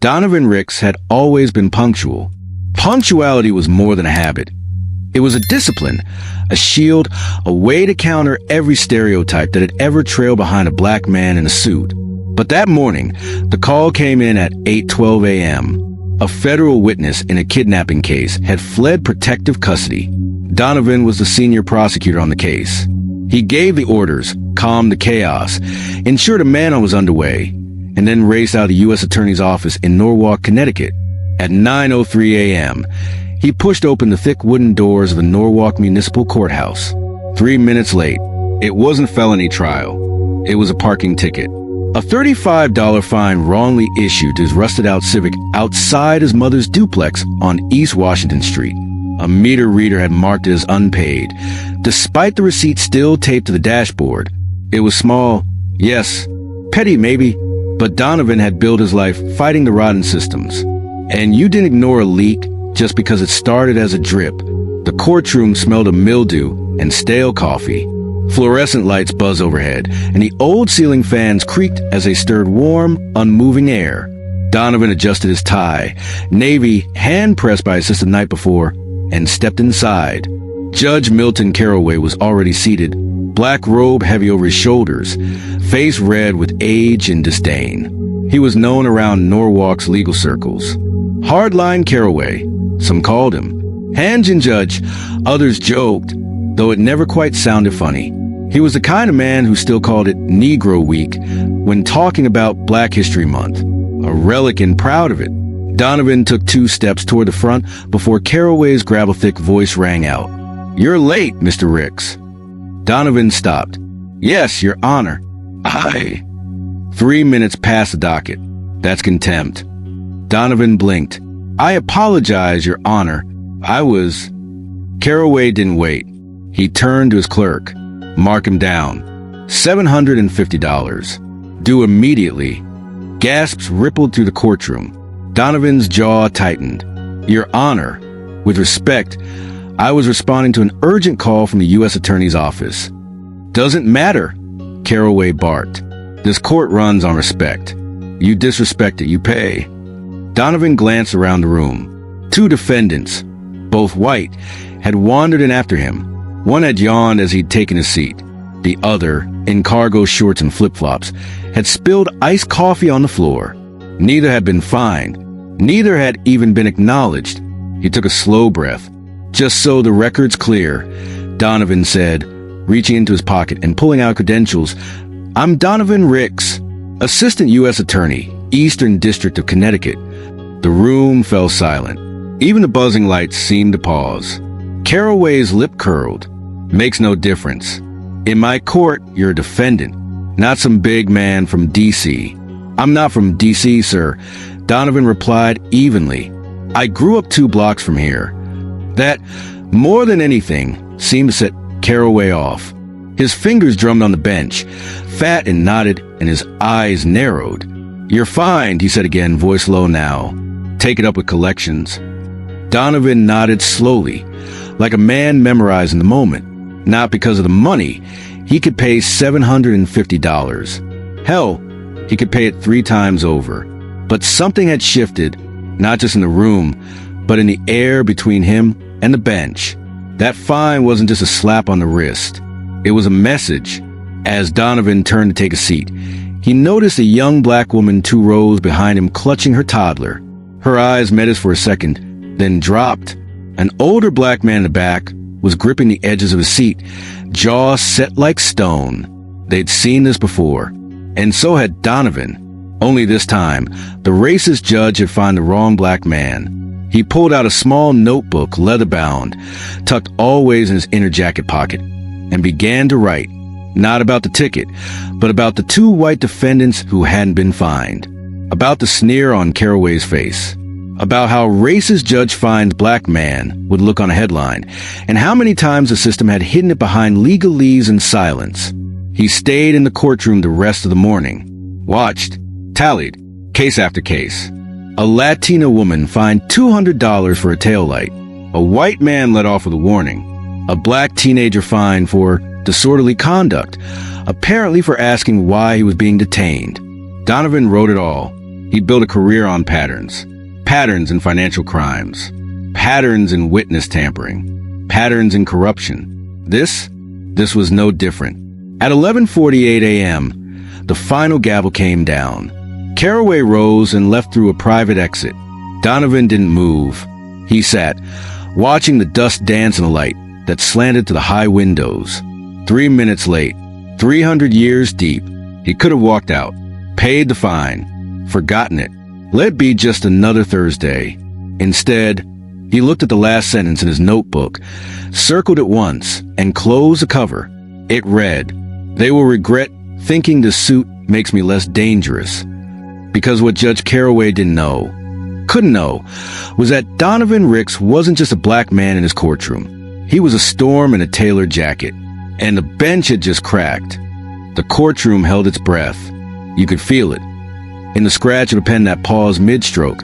Donovan Ricks had always been punctual. Punctuality was more than a habit. It was a discipline, a shield, a way to counter every stereotype that had ever trailed behind a black man in a suit. But that morning, the call came in at 8:12 a.m. A federal witness in a kidnapping case had fled protective custody. Donovan was the senior prosecutor on the case. He gave the orders, calmed the chaos, ensured a manhunt was underway, and then raced out of the U.S. Attorney's office in Norwalk, Connecticut. At 9:03 a.m., he pushed open the thick wooden doors of the Norwalk Municipal Courthouse. 3 minutes late. It wasn't a felony trial. It was a parking ticket. A $35 fine wrongly issued to his rusted-out Civic outside his mother's duplex on East Washington Street. A meter reader had marked it as unpaid, despite the receipt still taped to the dashboard. It was small, yes, petty maybe, but Donovan had built his life fighting the rotten systems. And you didn't ignore a leak just because it started as a drip. The courtroom smelled of mildew and stale coffee. Fluorescent lights buzzed overhead, and the old ceiling fans creaked as they stirred warm, unmoving air. Donovan adjusted his tie, navy hand-pressed by his sister the night before, and stepped inside. Judge Milton Carroway was already seated, black robe heavy over his shoulders, face red with age and disdain. He was known around Norwalk's legal circles. Hardline Carroway, some called him. Hanjin Judge, others joked, though it never quite sounded funny. He was the kind of man who still called it Negro Week when talking about Black History Month, a relic and proud of it. Donovan took 2 steps toward the front before Carroway's gravel-thick voice rang out. "You're late, Mr. Ricks." Donovan stopped. "Yes, Your Honor." "Aye." 3 minutes past the docket. That's contempt. Donovan blinked. "I apologize, Your Honor. I was—" Carroway didn't wait. He turned to his clerk. "Mark him down. $750. Due immediately." Gasps rippled through the courtroom. Donovan's jaw tightened. "Your Honor, with respect, I was responding to an urgent call from the U.S. Attorney's office." "Doesn't matter," Carroway barked. "This court runs on respect. You disrespect it, you pay." Donovan glanced around the room. 2 defendants, both white, had wandered in after him. One had yawned as he'd taken his seat. The other, in cargo shorts and flip-flops, had spilled iced coffee on the floor. Neither had been fined. Neither had even been acknowledged. He took a slow breath. "Just so the record's clear," Donovan said, reaching into his pocket and pulling out credentials. "I'm Donovan Ricks, Assistant U.S. Attorney, Eastern District of Connecticut." The room fell silent. Even the buzzing lights seemed to pause. Carroway's lip curled. "Makes no difference. In my court, you're a defendant, not some big man from D.C. "I'm not from D.C., sir," Donovan replied evenly. "I grew up 2 blocks from here." That, more than anything, seemed to set Carroway off. His fingers drummed on the bench, fat and knotted, and his eyes narrowed. "You're fined," he said again, voice low now. "Take it up with collections." Donovan nodded slowly, like a man memorizing the moment. Not because of the money. He could pay $750. Hell, he could pay it 3 times over. But something had shifted, not just in the room, but in the air between him and the bench. That fine wasn't just a slap on the wrist. It was a message. As Donovan turned to take a seat, he noticed a young black woman 2 rows behind him clutching her toddler. Her eyes met his for a second, then dropped. An older black man in the back was gripping the edges of his seat, jaw set like stone. They'd seen this before, and so had Donovan. Only this time, the racist judge had found the wrong black man. He pulled out a small notebook, leather-bound, tucked always in his inner jacket pocket, and began to write, not about the ticket, but about the 2 white defendants who hadn't been fined, about the sneer on Carroway's face, about how racist judge finds black man would look on a headline, and how many times the system had hidden it behind legalese and silence. He stayed in the courtroom the rest of the morning, watched, tallied, case after case. A Latina woman fined $200 for a taillight. A white man let off with a warning. A black teenager fined for disorderly conduct, apparently for asking why he was being detained. Donovan wrote it all. He'd built a career on patterns. Patterns in financial crimes. Patterns in witness tampering. Patterns in corruption. This was no different. At 11:48 a.m., the final gavel came down. Carroway rose and left through a private exit. Donovan didn't move. He sat, watching the dust dance in the light that slanted to the high windows. 3 minutes late, 300 years deep, he could have walked out, paid the fine, forgotten it, let it be just another Thursday. Instead, he looked at the last sentence in his notebook, circled it once, and closed the cover. It read, "They will regret thinking the suit makes me less dangerous." Because what Judge Carroway couldn't know, was that Donovan Ricks wasn't just a black man in his courtroom. He was a storm in a tailored jacket, and the bench had just cracked. The courtroom held its breath. You could feel it. In the scratch of a pen that paused mid-stroke,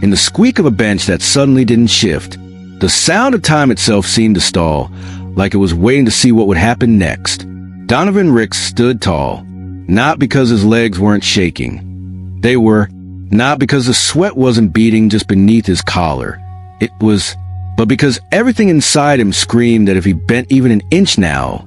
in the squeak of a bench that suddenly didn't shift. The sound of time itself seemed to stall, like it was waiting to see what would happen next. Donovan Ricks stood tall, not because his legs weren't shaking. They were, not because the sweat wasn't beating just beneath his collar. But because everything inside him screamed that if he bent even an inch now,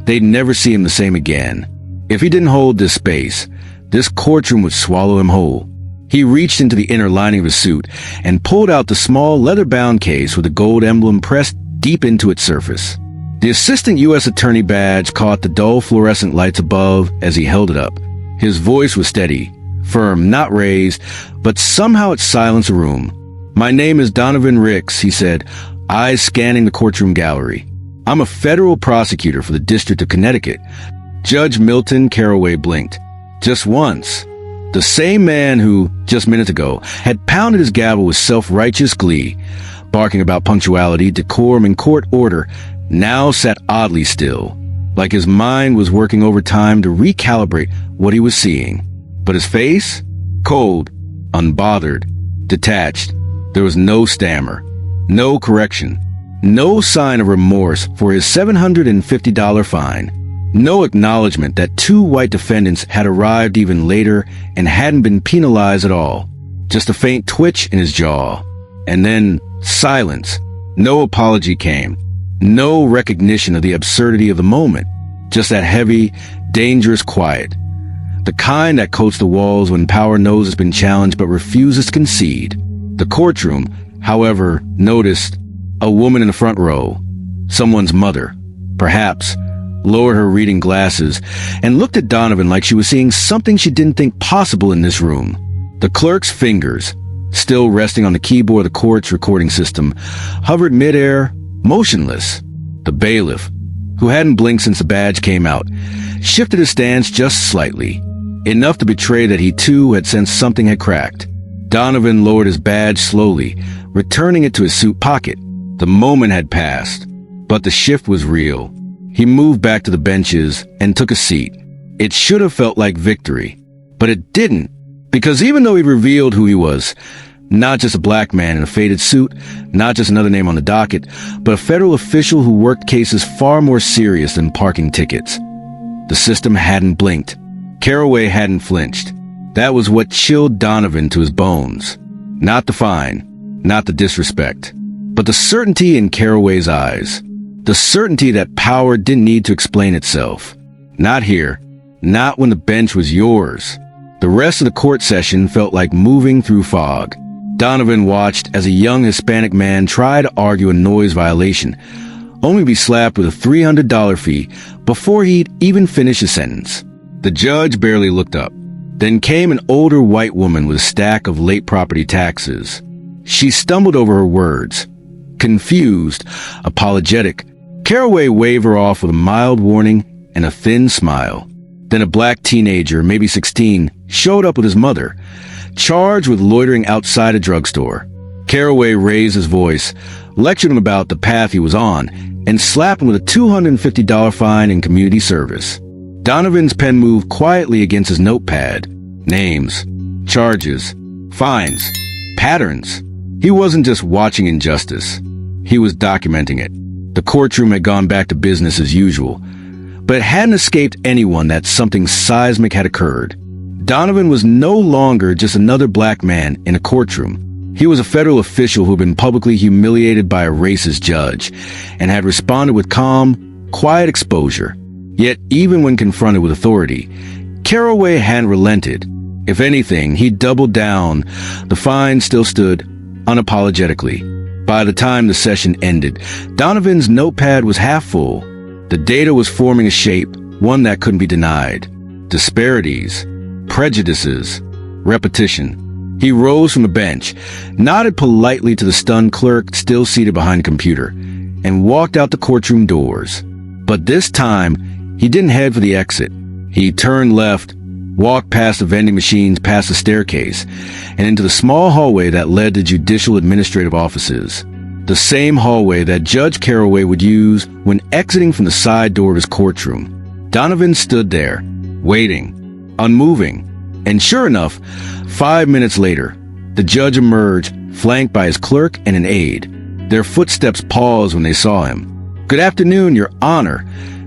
they'd never see him the same again. If he didn't hold this space, this courtroom would swallow him whole. He reached into the inner lining of his suit and pulled out the small leather-bound case with the gold emblem pressed deep into its surface. The assistant U.S. attorney badge caught the dull fluorescent lights above as he held it up. His voice was steady, firm, not raised, but somehow it silenced the room. "My name is Donovan Ricks," he said, eyes scanning the courtroom gallery. "I'm a federal prosecutor for the District of Connecticut." Judge Milton Carroway blinked. Just once. The same man who, just minutes ago, had pounded his gavel with self-righteous glee, barking about punctuality, decorum, and court order, now sat oddly still, like his mind was working overtime to recalibrate what he was seeing. But his face? Cold, unbothered, detached. There was no stammer, no correction, no sign of remorse for his $750 fine, no acknowledgement that 2 white defendants had arrived even later and hadn't been penalized at all. Just a faint twitch in his jaw. And then silence. No apology came. No recognition of the absurdity of the moment. Just that heavy, dangerous quiet. The kind that coats the walls when power knows it's been challenged but refuses to concede. The courtroom, however, noticed a woman in the front row, someone's mother, perhaps, lowered her reading glasses and looked at Donovan like she was seeing something she didn't think possible in this room. The clerk's fingers, still resting on the keyboard of the court's recording system, hovered midair, motionless. The bailiff, who hadn't blinked since the badge came out, shifted his stance just slightly, enough to betray that he too had sensed something had cracked. Donovan lowered his badge slowly, returning it to his suit pocket. The moment had passed, but the shift was real. He moved back to the benches and took a seat. It should have felt like victory, but it didn't, because even though he revealed who he was, not just a black man in a faded suit, not just another name on the docket, but a federal official who worked cases far more serious than parking tickets. The system hadn't blinked. Carroway hadn't flinched. That was what chilled Donovan to his bones. Not the fine, not the disrespect, but the certainty in Carroway's eyes. The certainty that power didn't need to explain itself. Not here. Not when the bench was yours. The rest of the court session felt like moving through fog. Donovan watched as a young Hispanic man tried to argue a noise violation, only to be slapped with a $300 fee before he'd even finished his sentence. The judge barely looked up. Then came an older white woman with a stack of late property taxes. She stumbled over her words. Confused, apologetic, Carroway waved her off with a mild warning and a thin smile. Then a black teenager, maybe 16, showed up with his mother, charged with loitering outside a drugstore. Carroway raised his voice, lectured him about the path he was on, and slapped him with a $250 fine in community service. Donovan's pen moved quietly against his notepad. Names, charges, fines, patterns. He wasn't just watching injustice. He was documenting it. The courtroom had gone back to business as usual, but it hadn't escaped anyone that something seismic had occurred. Donovan was no longer just another black man in a courtroom. He was a federal official who had been publicly humiliated by a racist judge and had responded with calm, quiet exposure. Yet, even when confronted with authority, Carroway hadn't relented. If anything, he doubled down. The fine still stood unapologetically. By the time the session ended, Donovan's notepad was half full. The data was forming a shape, one that couldn't be denied. Disparities, prejudices, repetition. He rose from the bench, nodded politely to the stunned clerk still seated behind the computer, and walked out the courtroom doors. But this time, he didn't head for the exit. He turned left, walked past the vending machines, past the staircase, and into the small hallway that led to judicial administrative offices. The same hallway that Judge Carroway would use when exiting from the side door of his courtroom. Donovan stood there, waiting, unmoving. And sure enough, 5 minutes later, the judge emerged, flanked by his clerk and an aide. Their footsteps paused when they saw him. "Good afternoon, Your Honor,"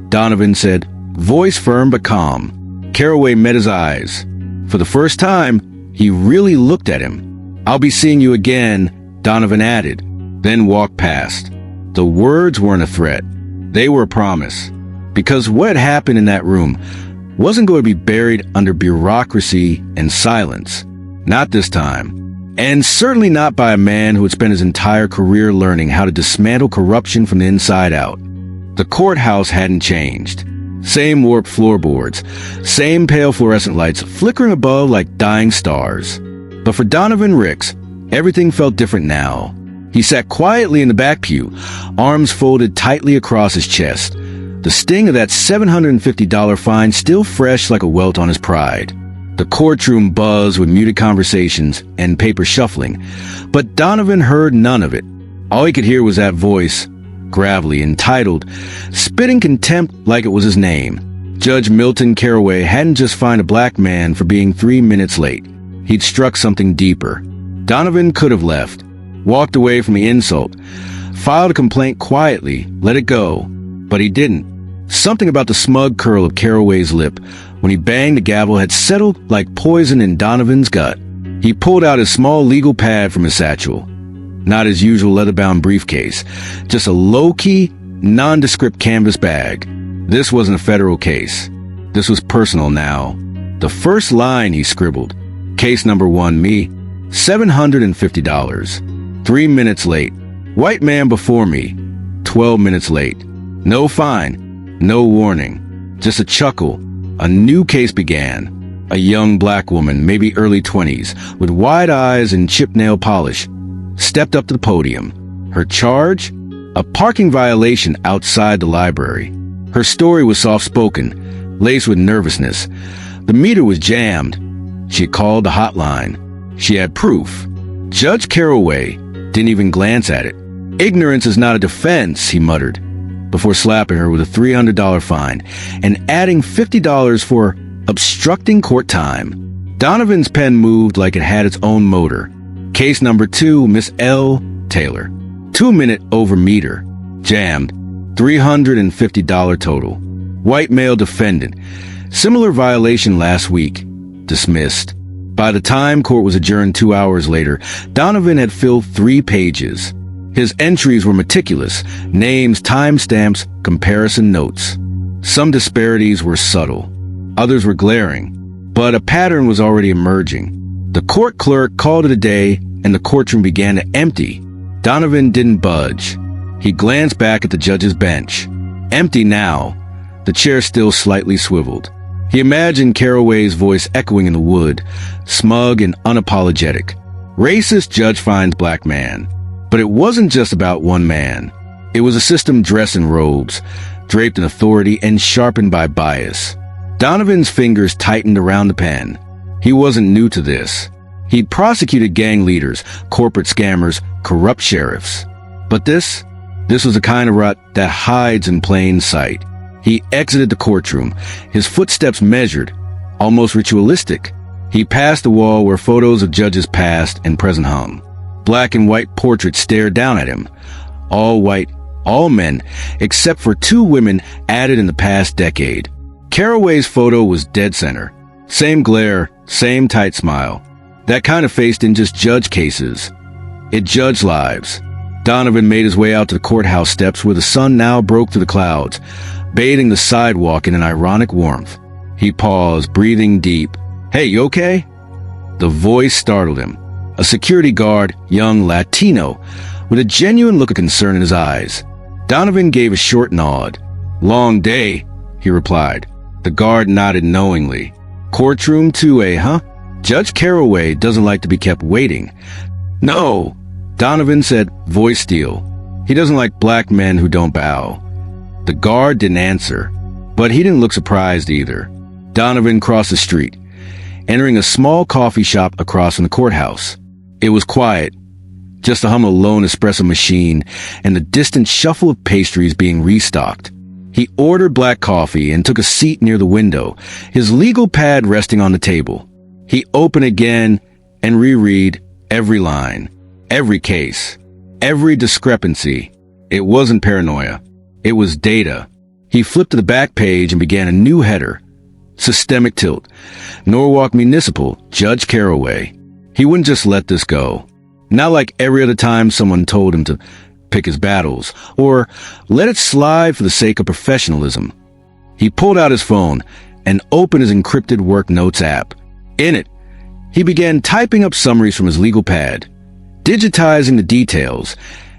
Donovan said, voice firm but calm. Carroway met his eyes. For the first time, he really looked at him. "I'll be seeing you again," Donovan added, then walked past. The words weren't a threat. They were a promise. Because what had happened in that room wasn't going to be buried under bureaucracy and silence. Not this time. And certainly not by a man who had spent his entire career learning how to dismantle corruption from the inside out. The courthouse hadn't changed. Same warped floorboards, same pale fluorescent lights flickering above like dying stars. But for Donovan Ricks, everything felt different now. He sat quietly in the back pew, arms folded tightly across his chest. The sting of that $750 fine still fresh like a welt on his pride. The courtroom buzzed with muted conversations and paper shuffling, but Donovan heard none of it. All he could hear was that voice, gravelly, entitled, spitting contempt like it was his name. Judge Milton Carroway hadn't just fined a black man for being 3 minutes late. He'd struck something deeper. Donovan could have left, walked away from the insult, filed a complaint quietly, let it go. But he didn't. Something about the smug curl of Carroway's lip when he banged the gavel had settled like poison in Donovan's gut. He pulled out his small legal pad from his satchel. Not his usual leather-bound briefcase, just a low-key, nondescript canvas bag. This wasn't a federal case. This was personal now. The first line he scribbled, "Case number 1, me, $750. 3 minutes late. White man before me, 12 minutes late. No fine, no warning. Just a chuckle. A new case began. A young black woman, maybe early 20s, with wide eyes and chipped nail polish, stepped up to the podium. Her charge? A parking violation outside the library. Her story was soft-spoken, laced with nervousness. The meter was jammed. She had called the hotline. She had proof. Judge Carroway didn't even glance at it. "Ignorance is not a defense," he muttered, before slapping her with a $300 fine and adding $50 for obstructing court time. Donovan's pen moved like it had its own motor. Case number 2, Miss L. Taylor. 2 minute over meter. Jammed. $350 total. White male defendant. Similar violation last week. Dismissed. By the time court was adjourned 2 hours later, Donovan had filled 3 pages. His entries were meticulous. Names, timestamps, comparison notes. Some disparities were subtle. Others were glaring. But a pattern was already emerging. The court clerk called it a day, and the courtroom began to empty. Donovan didn't budge. He glanced back at the judge's bench. Empty now, the chair still slightly swiveled. He imagined Carroway's voice echoing in the wood, smug and unapologetic. Racist judge finds black man. But it wasn't just about one man. It was a system dressed in robes, draped in authority and sharpened by bias. Donovan's fingers tightened around the pen. He wasn't new to this. He'd prosecuted gang leaders, corporate scammers, corrupt sheriffs. But this was the kind of rot that hides in plain sight. He exited the courtroom, his footsteps measured, almost ritualistic. He passed the wall where photos of judges past and present hung. Black and white portraits stared down at him. All white, all men, except for 2 women added in the past decade. Carroway's photo was dead center, Same glare, same tight smile. That kind of face didn't just judge cases. It judged lives. Donovan made his way out to the courthouse steps where the sun now broke through the clouds, bathing the sidewalk in an ironic warmth. He paused, breathing deep. "Hey, you okay?" The voice startled him. A security guard, young Latino, with a genuine look of concern in his eyes. Donovan gave a short nod. "Long day," he replied. The guard nodded knowingly. "Courtroom 2A, huh? Judge Carroway doesn't like to be kept waiting." "No," Donovan said, voice steel. "He doesn't like black men who don't bow." The guard didn't answer, but he didn't look surprised either. Donovan crossed the street, entering a small coffee shop across from the courthouse. It was quiet, just the hum of a lone espresso machine and the distant shuffle of pastries being restocked. He ordered black coffee and took a seat near the window, his legal pad resting on the table. He opened again and reread every line, every case, every discrepancy. It wasn't paranoia. It was data. He flipped to the back page and began a new header. Systemic tilt. Norwalk Municipal, Judge Carroway. He wouldn't just let this go. Not like every other time someone told him to pick his battles, or let it slide for the sake of professionalism. He pulled out his phone and opened his encrypted work notes app. In it, he began typing up summaries from his legal pad, digitizing the details,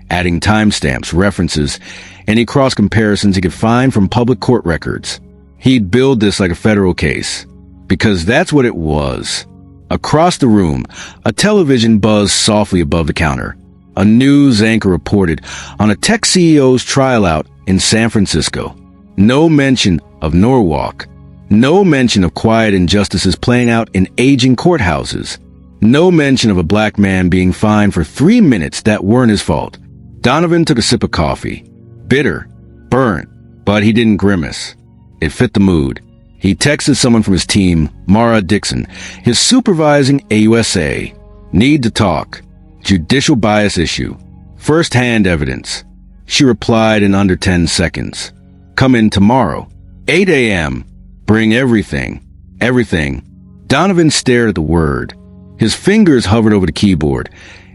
adding timestamps, references, any cross comparisons he could find from public court records. He'd build this like a federal case, because that's what it was. Across the room, a television buzzed softly above the counter. A news anchor reported on a tech CEO's trial out in San Francisco. No mention of Norwalk. No mention of quiet injustices playing out in aging courthouses. No mention of a black man being fined for 3 minutes that weren't his fault. Donovan took a sip of coffee. Bitter, burnt, but he didn't grimace. It fit the mood. He texted someone from his team, Mara Dixon, his supervising AUSA. Need to talk. Judicial bias issue. First-hand evidence. She replied in under 10 seconds. Come in tomorrow. 8 a.m. Bring everything. Everything. Donovan stared at the word. His fingers hovered over the keyboard,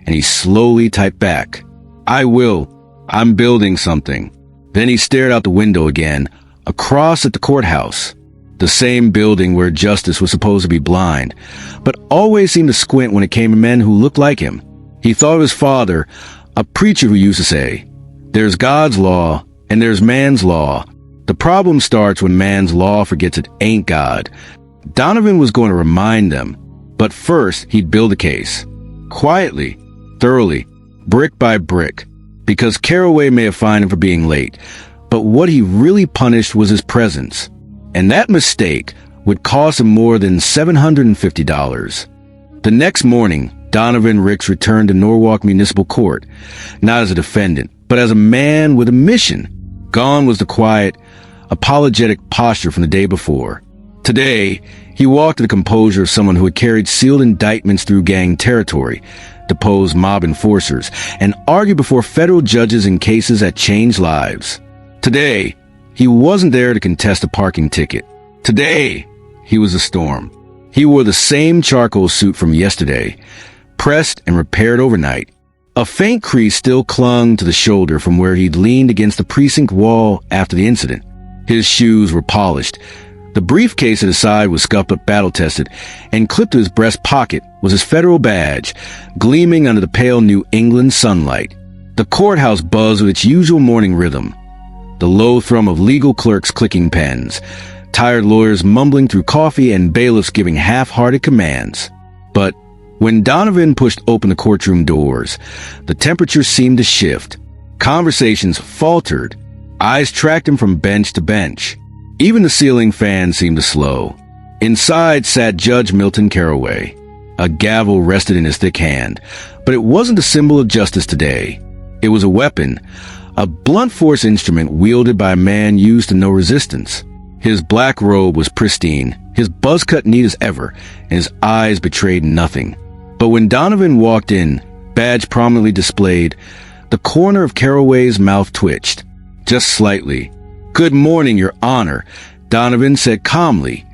and he slowly typed back. I will. I'm building something. Then he stared out the window again, across at the courthouse. The same building where justice was supposed to be blind, but always seemed to squint when it came to men who looked like him. He thought of his father, a preacher who used to say, there's God's law and there's man's law. The problem starts when man's law forgets it ain't God. Donovan was going to remind them, but first he'd build a case. Quietly, thoroughly, brick by brick, because Carroway may have fined him for being late, but what he really punished was his presence. And that mistake would cost him more than $750. The next morning, Donovan Ricks returned to Norwalk Municipal Court, not as a defendant, but as a man with a mission. Gone was the quiet, apologetic posture from the day before. Today, he walked with the composure of someone who had carried sealed indictments through gang territory, deposed mob enforcers, and argued before federal judges in cases that changed lives. Today, he wasn't there to contest a parking ticket. Today, he was a storm. He wore the same charcoal suit from yesterday, pressed and repaired overnight. A faint crease still clung to the shoulder from where he'd leaned against the precinct wall after the incident. His shoes were polished. The briefcase at his side was scuffed but battle-tested, and clipped to his breast pocket was his federal badge, gleaming under the pale New England sunlight. The courthouse buzzed with its usual morning rhythm. The low thrum of legal clerks clicking pens, tired lawyers mumbling through coffee, and bailiffs giving half-hearted commands. But when Donovan pushed open the courtroom doors, the temperature seemed to shift. Conversations faltered. Eyes tracked him from bench to bench. Even the ceiling fan seemed to slow. Inside sat Judge Milton Carroway. A gavel rested in his thick hand, but it wasn't a symbol of justice today. It was a weapon, a blunt force instrument wielded by a man used to no resistance. His black robe was pristine, his buzz cut neat as ever, and his eyes betrayed nothing. But when Donovan walked in, badge prominently displayed, the corner of Carroway's mouth twitched, just slightly. Good morning, Your Honor, Donovan said calmly,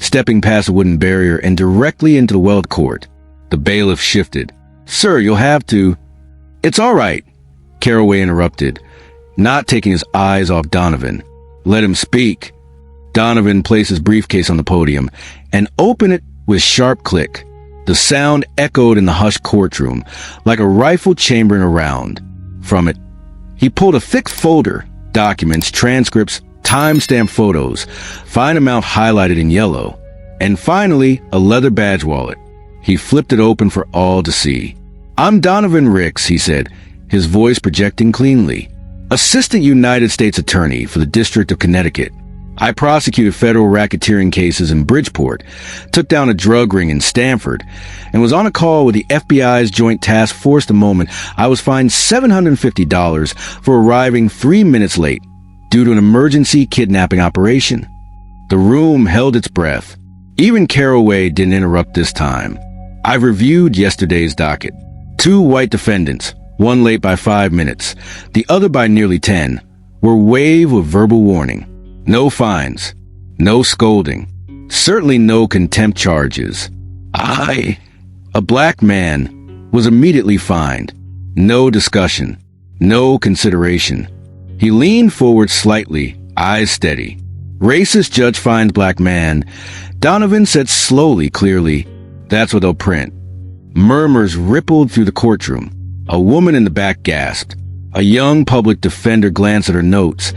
stepping past a wooden barrier and directly into the weld court. The bailiff shifted. "Sir, you'll have to—" "It's all right," Carroway interrupted, not taking his eyes off Donovan. "Let him speak." Donovan placed his briefcase on the podium and opened it with sharp click. The sound echoed in the hushed courtroom like a rifle chambering around. From it, he pulled a thick folder, documents, transcripts, timestamp photos, fine amount highlighted in yellow, and finally, a leather badge wallet. He flipped it open for all to see. "I'm Donovan Ricks," he said, his voice projecting cleanly. "Assistant United States Attorney for the District of Connecticut. I prosecuted federal racketeering cases in Bridgeport, took down a drug ring in Stamford, and was on a call with the FBI's Joint Task Force the moment I was fined $750 for arriving 3 minutes late due to an emergency kidnapping operation." The room held its breath. Even Carroway didn't interrupt this time. "I've reviewed yesterday's docket. 2 white defendants, one late by 5 minutes, the other by nearly 10, were waived with verbal warning. No fines, no scolding, certainly no contempt charges. I, a black man, was immediately fined. No discussion, no consideration." He leaned forward slightly, eyes steady. "Racist judge finds black man." Donovan said slowly, clearly, "That's what they'll print." Murmurs rippled through the courtroom. A woman in the back gasped. A young public defender glanced at her notes,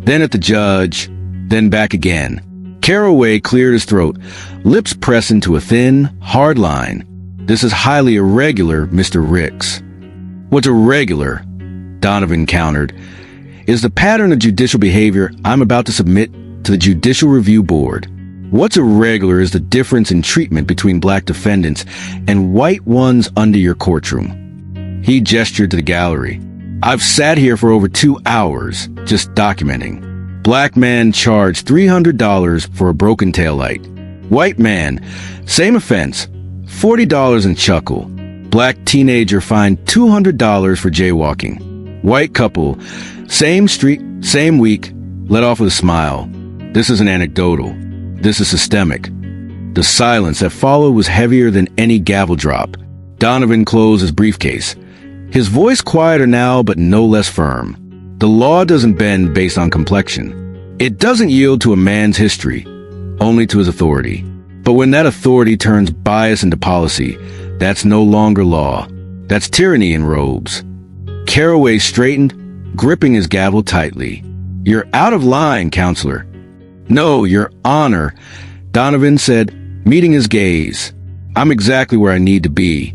then at the judge, then back again. Carroway cleared his throat, lips pressed into a thin, hard line. "This is highly irregular, Mr. Ricks." "What's irregular?" Donovan countered. "Is the pattern of judicial behavior I'm about to submit to the Judicial Review Board. What's irregular is the difference in treatment between black defendants and white ones under your courtroom." He gestured to the gallery. "I've sat here for over 2 hours, just documenting. Black man charged $300 for a broken taillight. White man, same offense, $40 and chuckle. Black teenager fined $200 for jaywalking. White couple, same street, same week, let off with a smile. This isn't anecdotal. This is systemic." The silence that followed was heavier than any gavel drop. Donovan closed his briefcase, his voice quieter now but no less firm. "The law doesn't bend based on complexion. It doesn't yield to a man's history, only to his authority. But when that authority turns bias into policy, that's no longer law. That's tyranny in robes." Carroway straightened, gripping his gavel tightly. "You're out of line, counselor." "No, Your Honor," Donovan said, meeting his gaze. "I'm exactly where I need to be."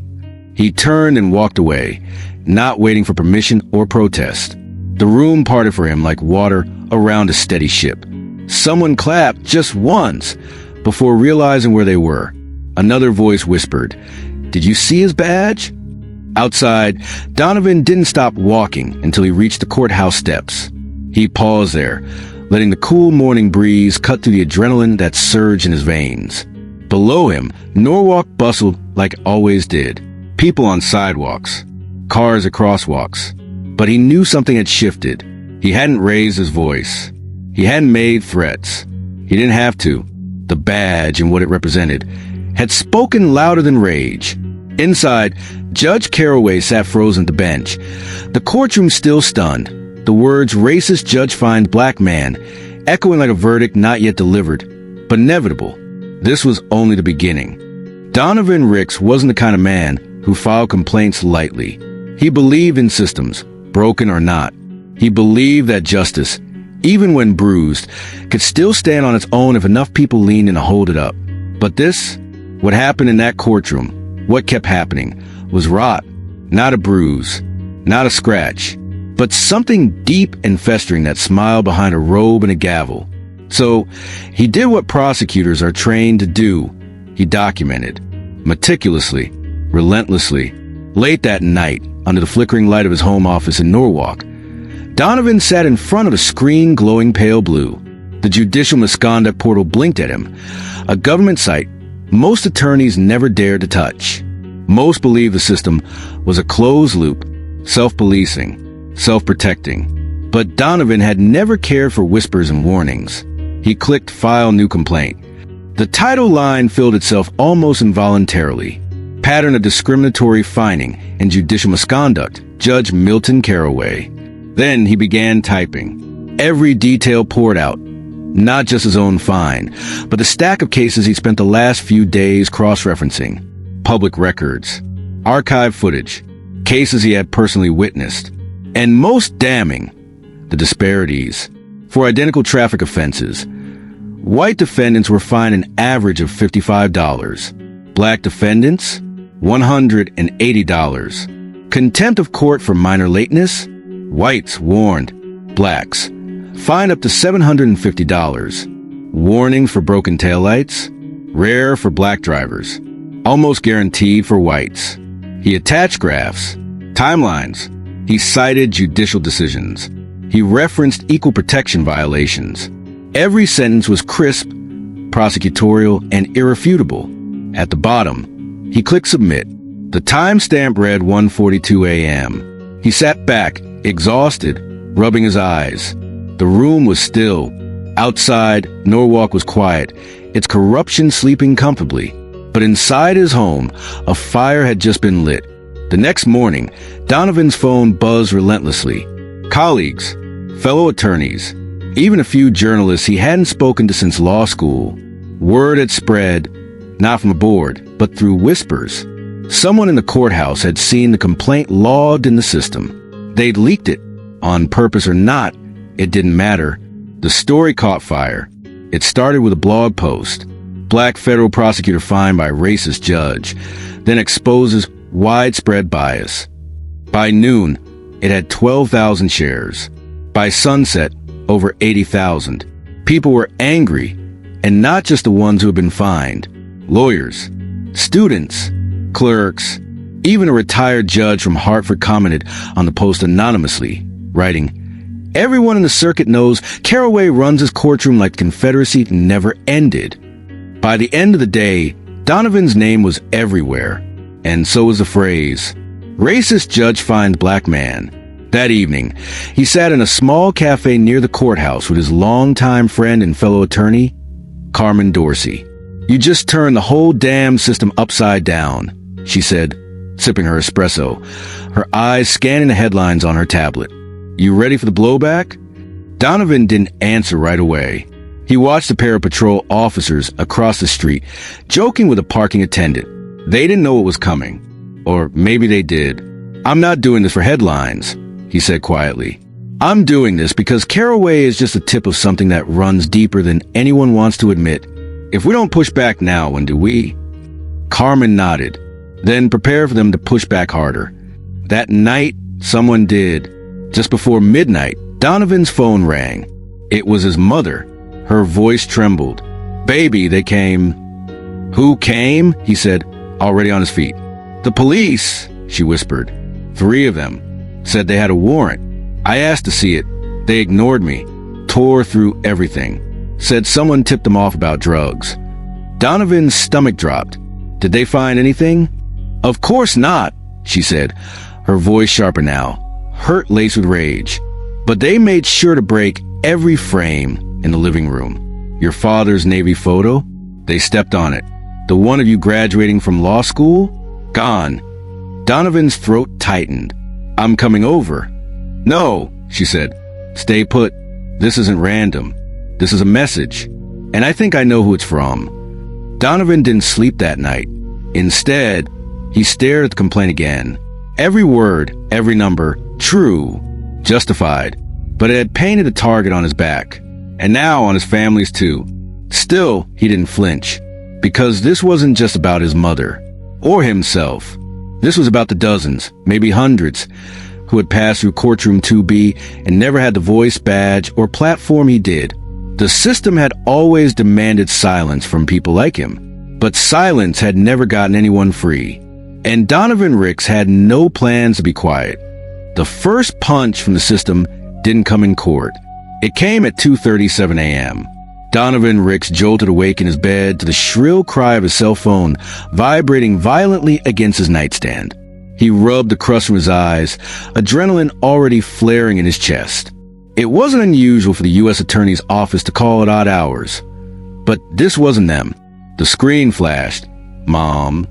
He turned and walked away, not waiting for permission or protest. The room parted for him like water around a steady ship. Someone clapped just once before realizing where they were. Another voice whispered, "Did you see his badge?" Outside, Donovan didn't stop walking until he reached the courthouse steps. He paused there, letting the cool morning breeze cut through the adrenaline that surged in his veins. Below him, Norwalk bustled like it always did. People on sidewalks, cars at crosswalks. But he knew something had shifted. He hadn't raised his voice. He hadn't made threats. He didn't have to. The badge and what it represented had spoken louder than rage. Inside, Judge Carroway sat frozen at the bench. The courtroom still stunned. The words "racist judge finds black man" echoing like a verdict not yet delivered, but inevitable. This was only the beginning. Donovan Ricks wasn't the kind of man who filed complaints lightly. He believed in systems, broken or not. He believed that justice, even when bruised, could still stand on its own if enough people leaned in to hold it up. But this, what happened in that courtroom, what kept happening, was rot, not a bruise, not a scratch, but something deep and festering that smiled behind a robe and a gavel. So he did what prosecutors are trained to do. He documented, meticulously, relentlessly. Late that night, under the flickering light of his home office in Norwalk, Donovan sat in front of a screen glowing pale blue. The judicial misconduct portal blinked at him, a government site most attorneys never dared to touch. Most believed the system was a closed loop, self-policing, self-protecting. But Donovan had never cared for whispers and warnings. He clicked File New Complaint. The title line filled itself almost involuntarily. Pattern of discriminatory fining and judicial misconduct, Judge Milton Carroway. Then he began typing. Every detail poured out. Not just his own fine, but the stack of cases he spent the last few days cross-referencing. Public records, archive footage, cases he had personally witnessed. And most damning, the disparities. For identical traffic offenses, white defendants were fined an average of $55. Black defendants, $180. Contempt of court for minor lateness, whites warned, blacks fined up to $750. Warning for broken taillights, rare for black drivers, almost guaranteed for whites. He attached graphs, timelines. He cited judicial decisions. He referenced equal protection violations. Every sentence was crisp, prosecutorial, and irrefutable. At the bottom, he clicked submit. The timestamp read 1:42 a.m. He sat back, exhausted, rubbing his eyes. The room was still. Outside, Norwalk was quiet, its corruption sleeping comfortably. But inside his home, a fire had just been lit. The next morning, Donovan's phone buzzed relentlessly. Colleagues, fellow attorneys, even a few journalists he hadn't spoken to since law school. Word had spread, not from aboard, but through whispers. Someone in the courthouse had seen the complaint logged in the system. They'd leaked it. On purpose or not, it didn't matter. The story caught fire. It started with a blog post. Black federal prosecutor fined by racist judge, then exposes widespread bias. By noon, it had 12,000 shares. By sunset, over 80,000. People were angry, and not just the ones who had been fined. Lawyers, students, clerks, even a retired judge from Hartford commented on the post anonymously, writing, "Everyone in the circuit knows Carroway runs his courtroom like the Confederacy never ended." By the end of the day, Donovan's name was everywhere, and so was the phrase, "Racist judge finds black man." That evening, he sat in a small cafe near the courthouse with his longtime friend and fellow attorney, Carmen Dorsey. "You just turned the whole damn system upside down," she said, sipping her espresso, her eyes scanning the headlines on her tablet. "You ready for the blowback?" Donovan didn't answer right away. He watched a pair of patrol officers across the street, joking with a parking attendant. They didn't know what was coming. Or maybe they did. "I'm not doing this for headlines," he said quietly. "I'm doing this because Carroway is just the tip of something that runs deeper than anyone wants to admit. If we don't push back now, when do we?" Carmen nodded, then prepared for them to push back harder. That night, someone did. Just before midnight, Donovan's phone rang. It was his mother. Her voice trembled. "Baby, they came." "Who came?" he said, already on his feet. "The police," she whispered. "3 of them. Said they had a warrant. I asked to see it. They ignored me. Tore through everything. Said someone tipped them off about drugs." Donovan's stomach dropped. "Did they find anything?" "Of course not," she said, her voice sharper now, hurt laced with rage. "But they made sure to break every frame in the living room. Your father's Navy photo? They stepped on it. The one of you graduating from law school? Gone." Donovan's throat tightened. "I'm coming over." "No," she said. "Stay put. This isn't random. This is a message. And I think I know who it's from." Donovan didn't sleep that night. Instead, he stared at the complaint again. Every word, every number, true, justified. But it had painted a target on his back. And now on his family's too. Still, he didn't flinch. Because this wasn't just about his mother. Or himself. This was about the dozens, maybe hundreds, who had passed through Courtroom 2B and never had the voice, badge, or platform he did. The system had always demanded silence from people like him. But silence had never gotten anyone free. And Donovan Ricks had no plans to be quiet. The first punch from the system didn't come in court. It came at 2:37 a.m. Donovan Ricks jolted awake in his bed to the shrill cry of his cell phone vibrating violently against his nightstand. He rubbed the crust from his eyes, adrenaline already flaring in his chest. It wasn't unusual for the U.S. Attorney's office to call at odd hours. But this wasn't them. The screen flashed. "Mom."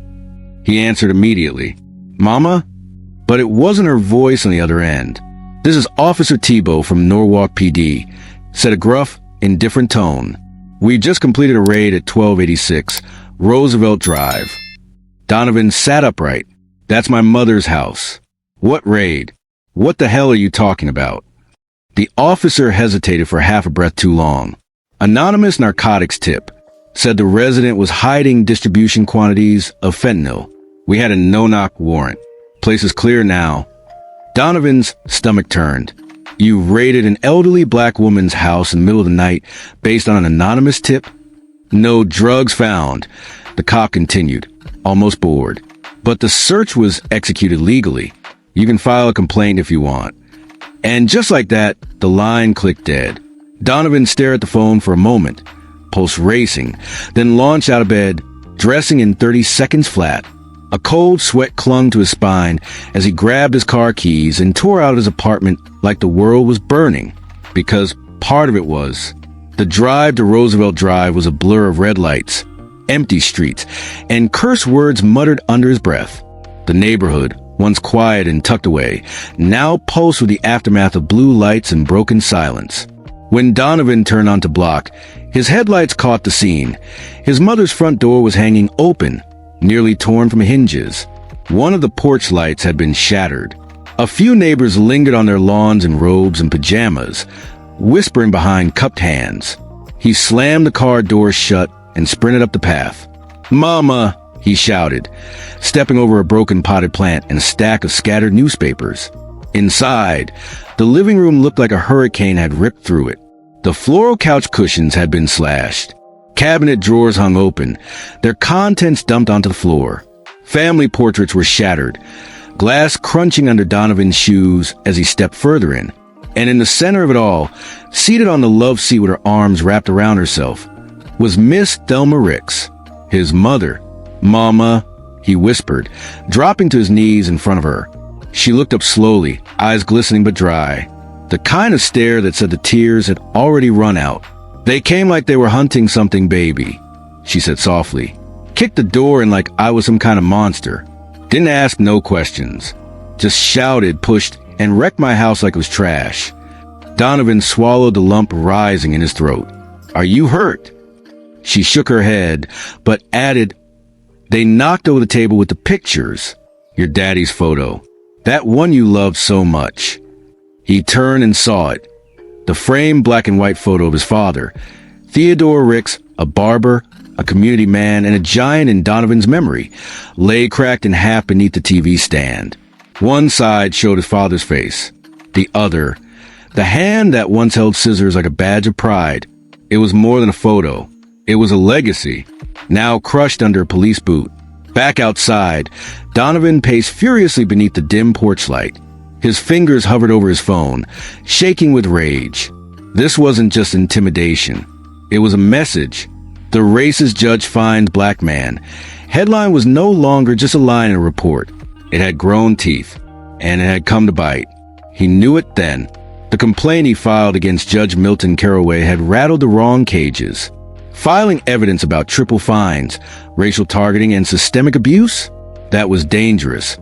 He answered immediately. "Mama?" But it wasn't her voice on the other end. "This is Officer Tebow from Norwalk PD," said a gruff, indifferent tone. "We just completed a raid at 1286 Roosevelt Drive." Donovan sat upright. "That's my mother's house." "What raid? What the hell are you talking about?" The officer hesitated for half a breath too long. "Anonymous narcotics tip said the resident was hiding distribution quantities of fentanyl. We had a no-knock warrant. Place is clear now." Donovan's stomach turned. "You raided an elderly black woman's house in the middle of the night based on an anonymous tip?" "No drugs found," the cop continued, almost bored. "But the search was executed legally. You can file a complaint if you want." And just like that, the line clicked dead. Donovan stared at the phone for a moment, pulse racing, then launched out of bed, dressing in 30 seconds flat. A cold sweat clung to his spine as he grabbed his car keys and tore out his apartment like the world was burning, because part of it was. The drive to Roosevelt Drive was a blur of red lights, empty streets, and curse words muttered under his breath. The neighborhood, once quiet and tucked away, now pulsed with the aftermath of blue lights and broken silence. When Donovan turned onto Block, his headlights caught the scene. His mother's front door was hanging open, nearly torn from hinges. One of the porch lights had been shattered. A few neighbors lingered on their lawns in robes and pajamas, whispering behind cupped hands. He slammed the car door shut and sprinted up the path. "Mama!" he shouted, stepping over a broken potted plant and a stack of scattered newspapers. Inside, the living room looked like a hurricane had ripped through it. The floral couch cushions had been slashed. Cabinet drawers hung open, their contents dumped onto the floor. Family portraits were shattered, glass crunching under Donovan's shoes as he stepped further in. And in the center of it all, seated on the love seat with her arms wrapped around herself, was Miss Thelma Ricks, his mother. "Mama," he whispered, dropping to his knees in front of her. She looked up slowly, eyes glistening but dry. The kind of stare that said the tears had already run out. "They came like they were hunting something, baby," she said softly. "Kicked the door in like I was some kind of monster. Didn't ask no questions. Just shouted, pushed, and wrecked my house like it was trash." Donovan swallowed the lump rising in his throat. "Are you hurt?" She shook her head, but added, "They knocked over the table with the pictures. Your daddy's photo. That one you loved so much." He turned and saw it. The framed black and white photo of his father, Theodore Ricks, a barber, a community man, and a giant in Donovan's memory, lay cracked in half beneath the TV stand. One side showed his father's face. The other, the hand that once held scissors like a badge of pride. It was more than a photo. It was a legacy, now crushed under a police boot. Back outside, Donovan paced furiously beneath the dim porch light. His fingers hovered over his phone, shaking with rage. This wasn't just intimidation. It was a message. "The racist judge finds black man." Headline was no longer just a line in a report. It had grown teeth, and it had come to bite. He knew it then. The complaint he filed against Judge Milton Carroway had rattled the wrong cages. Filing evidence about triple fines, racial targeting, and systemic abuse? That was dangerous.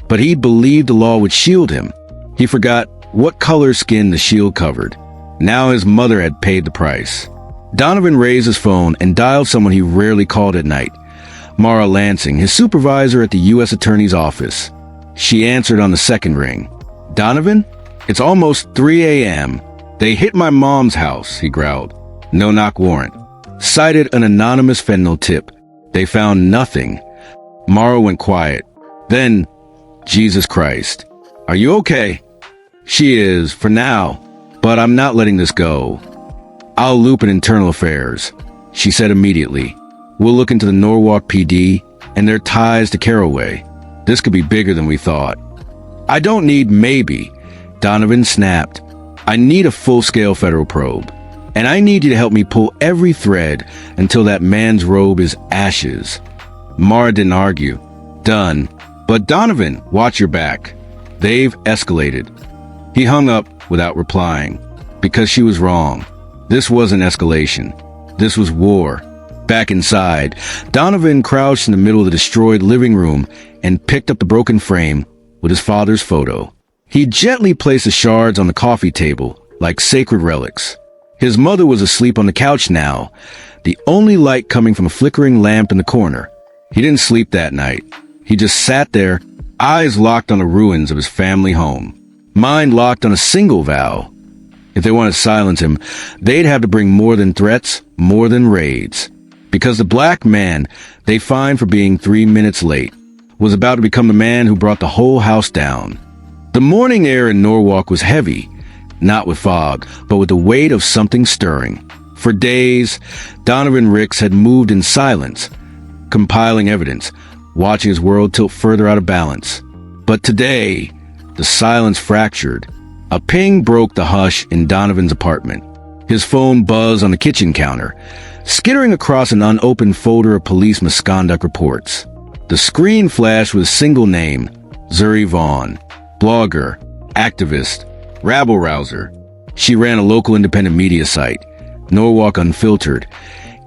But he believed the law would shield him. He forgot what color skin the shield covered. Now his mother had paid the price. Donovan raised his phone and dialed someone he rarely called at night. Mara Lansing, his supervisor at the U.S. Attorney's Office. She answered on the second ring. "Donovan? It's almost 3 a.m. They hit my mom's house," he growled. "No-knock warrant. Cited an anonymous fentanyl tip. They found nothing." Mara went quiet. Then, "Jesus Christ. Are you okay?" "She is, for now. But I'm not letting this go. I'll loop in internal affairs," she said immediately. "We'll look into the Norwalk PD and their ties to Carroway. This could be bigger than we thought." "I don't need maybe," Donovan snapped. "I need a full-scale federal probe. And I need you to help me pull every thread until that man's robe is ashes." Mara didn't argue. "Done. But Donovan, watch your back. They've escalated." He hung up without replying, because she was wrong. This wasn't escalation. This was war. Back inside, Donovan crouched in the middle of the destroyed living room and picked up the broken frame with his father's photo. He gently placed the shards on the coffee table like sacred relics. His mother was asleep on the couch now, the only light coming from a flickering lamp in the corner. He didn't sleep that night. He just sat there, eyes locked on the ruins of his family home, mind locked on a single vow. If they wanted to silence him, they'd have to bring more than threats, more than raids. Because the black man they fined for being 3 minutes late was about to become the man who brought the whole house down. The morning air in Norwalk was heavy, not with fog, but with the weight of something stirring. For days, Donovan Ricks had moved in silence, compiling evidence, watching his world tilt further out of balance. But today, the silence fractured. A ping broke the hush in Donovan's apartment. His phone buzzed on the kitchen counter, skittering across an unopened folder of police misconduct reports. The screen flashed with a single name, Zuri Vaughn, blogger, activist, rabble-rouser. She ran a local independent media site, Norwalk Unfiltered,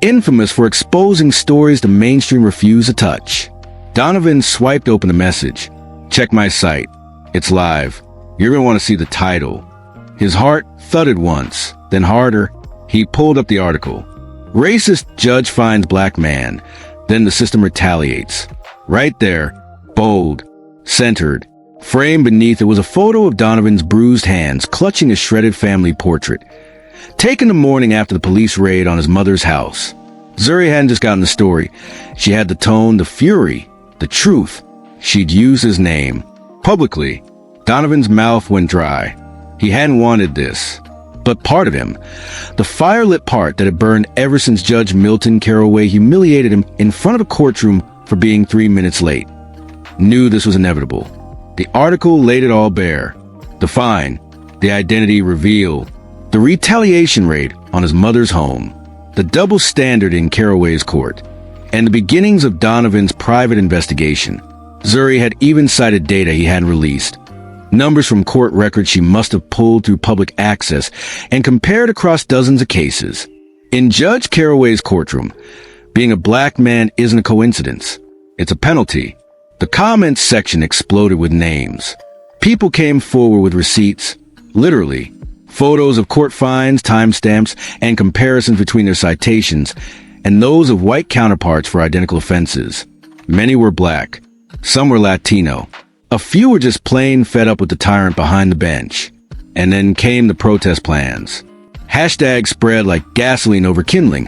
infamous for exposing stories the mainstream refused to touch. Donovan swiped open the message. Check my site. It's live. You're going to want to see the title. His heart thudded once, then harder. He pulled up the article. Racist judge finds black man. Then the system retaliates. Right there, bold, centered, framed beneath it was a photo of Donovan's bruised hands clutching his shredded family portrait, taken the morning after the police raid on his mother's house. Zuri hadn't just gotten the story. She had the tone, the fury, the truth. She'd used his name. Publicly, Donovan's mouth went dry. He hadn't wanted this. But part of him, the fire-lit part that had burned ever since Judge Milton Carroway humiliated him in front of a courtroom for being 3 minutes late, knew this was inevitable. The article laid it all bare. The fine, the identity reveal, the retaliation raid on his mother's home, the double standard in Carroway's court, and the beginnings of Donovan's private investigation. Zuri had even cited data he hadn't released, numbers from court records she must have pulled through public access and compared across dozens of cases. In Judge Carroway's courtroom, being a black man isn't a coincidence. It's a penalty. The comments section exploded with names. People came forward with receipts, literally, photos of court fines, timestamps, and comparisons between their citations and those of white counterparts for identical offenses. Many were black. Some were Latino. A few were just plain fed up with the tyrant behind the bench. And then came the protest plans. Hashtag spread like gasoline over kindling.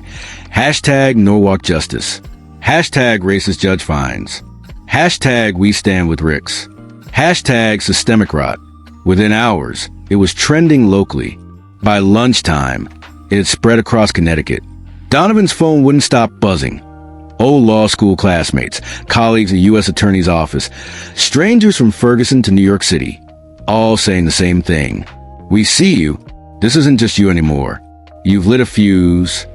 Hashtag Norwalk Justice. Hashtag racist judge fines. Hashtag we stand with Ricks. Hashtag systemic rot. Within hours, it was trending locally. By lunchtime, it had spread across Connecticut. Donovan's phone wouldn't stop buzzing. Old law school classmates, colleagues in U.S. Attorney's office, strangers from Ferguson to New York City, all saying the same thing. We see you. This isn't just you anymore. You've lit a fuse.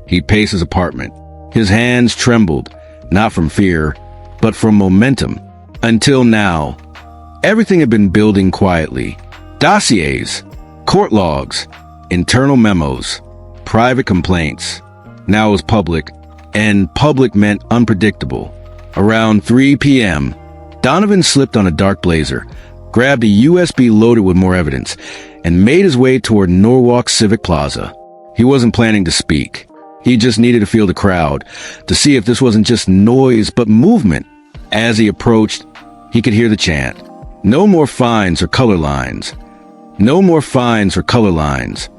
He paced his apartment. His hands trembled, not from fear, but from momentum. Until now, everything had been building quietly. Dossiers, court logs, internal memos, private complaints. Now it was public, and public meant unpredictable. Around 3 p.m., Donovan slipped on a dark blazer, grabbed a USB loaded with more evidence, and made his way toward Norwalk Civic Plaza. He wasn't planning to speak. He just needed to feel the crowd, to see if this wasn't just noise but movement. As he approached, he could hear the chant. No more fines or color lines. No more fines or color lines.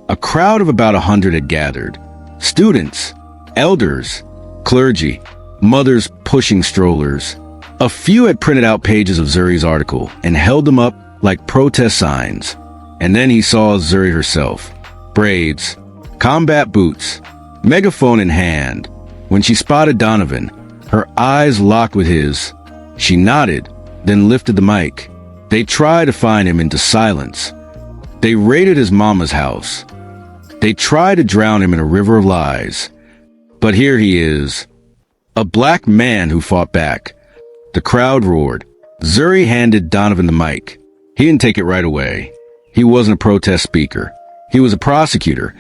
A crowd of about 100 had gathered. Students, elders, clergy, mothers pushing strollers. A few had printed out pages of Zuri's article and held them up like protest signs. And then he saw Zuri herself. Braids, combat boots, megaphone in hand. When she spotted Donovan, her eyes locked with his. She nodded, then lifted the mic. They tried to find him into silence. They raided his mama's house. They tried to drown him in a river of lies. But here he is, a black man who fought back. The crowd roared. Zuri handed Donovan the mic. He didn't take it right away. He wasn't a protest speaker. He was a prosecutor.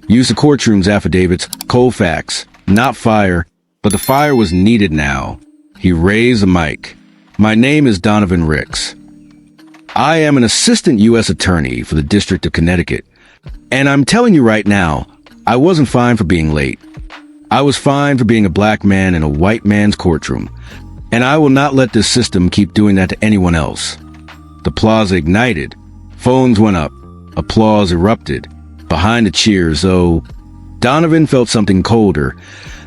Used the courtroom's affidavits, cold facts, Not fire, but the fire was needed now. He raised the mic. My name is Donovan Ricks. I am an assistant U.S. attorney for the District of Connecticut. And I'm telling you right now, I wasn't fined for being late. I was fined for being a black man in a white man's courtroom. And I will not let this system keep doing that to anyone else. The plaza ignited. Phones went up. Applause erupted. Behind the cheers, though, Donovan felt something colder,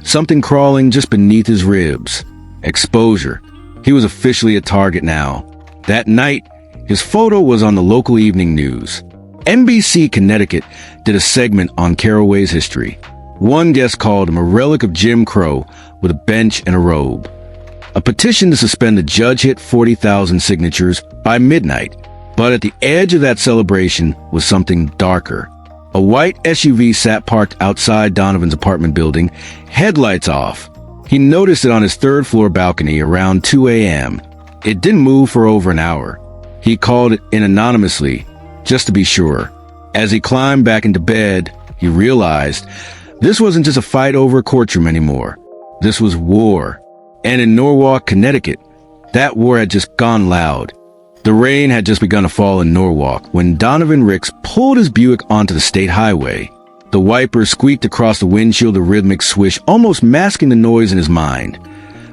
something crawling just beneath his ribs. Exposure. He was officially a target now. That night, his photo was on the local evening news. NBC Connecticut did a segment on Carroway's history. One guest called him a relic of Jim Crow with a bench and a robe. A petition to suspend the judge hit 40,000 signatures by midnight. But at the edge of that celebration was something darker. A white SUV sat parked outside Donovan's apartment building, headlights off. He noticed it on his third-floor balcony around 2 a.m. It didn't move for over an hour. He called it in anonymously, just to be sure. As he climbed back into bed, he realized this wasn't just a fight over a courtroom anymore. This was war. And in Norwalk, Connecticut, that war had just gone loud. The rain had just begun to fall in Norwalk when Donovan Ricks pulled his Buick onto the state highway. The wipers squeaked across the windshield, a rhythmic swish, almost masking the noise in his mind.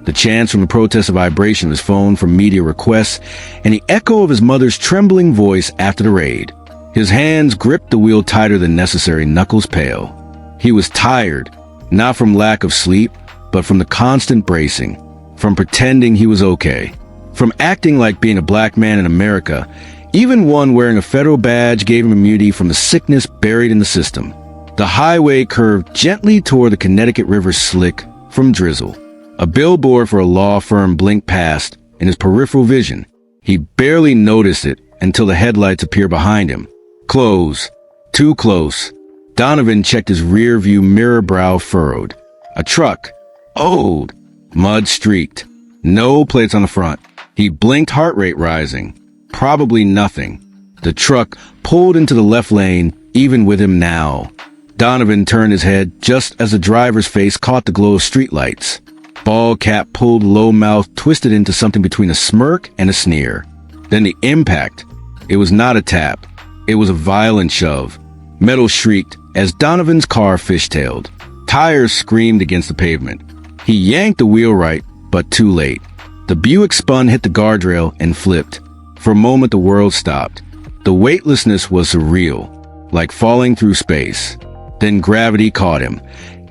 The chants from the protest, a vibration of his phone from media requests, and the echo of his mother's trembling voice after the raid. His hands gripped the wheel tighter than necessary, knuckles pale. He was tired, not from lack of sleep, but from the constant bracing, from pretending he was okay. From acting like being a black man in America, even one wearing a federal badge gave him immunity from the sickness buried in the system. The highway curved gently toward the Connecticut River, slick from drizzle. A billboard for a law firm blinked past in his peripheral vision. He barely noticed it until the headlights appeared behind him. Close. Too close. Donovan checked his rear view mirror, brow furrowed. A truck. Old. Mud streaked. No plates on the front. He blinked, heart rate rising. Probably nothing. The truck pulled into the left lane, even with him now. Donovan turned his head just as the driver's face caught the glow of streetlights. Bald cap pulled, low mouth twisted into something between a smirk and a sneer. Then the impact. It was not a tap. It was a violent shove. Metal shrieked as Donovan's car fishtailed. Tires screamed against the pavement. He yanked the wheel right, but too late. The Buick spun, hit the guardrail, and flipped. For a moment, the world stopped. The weightlessness was surreal, like falling through space. Then gravity caught him,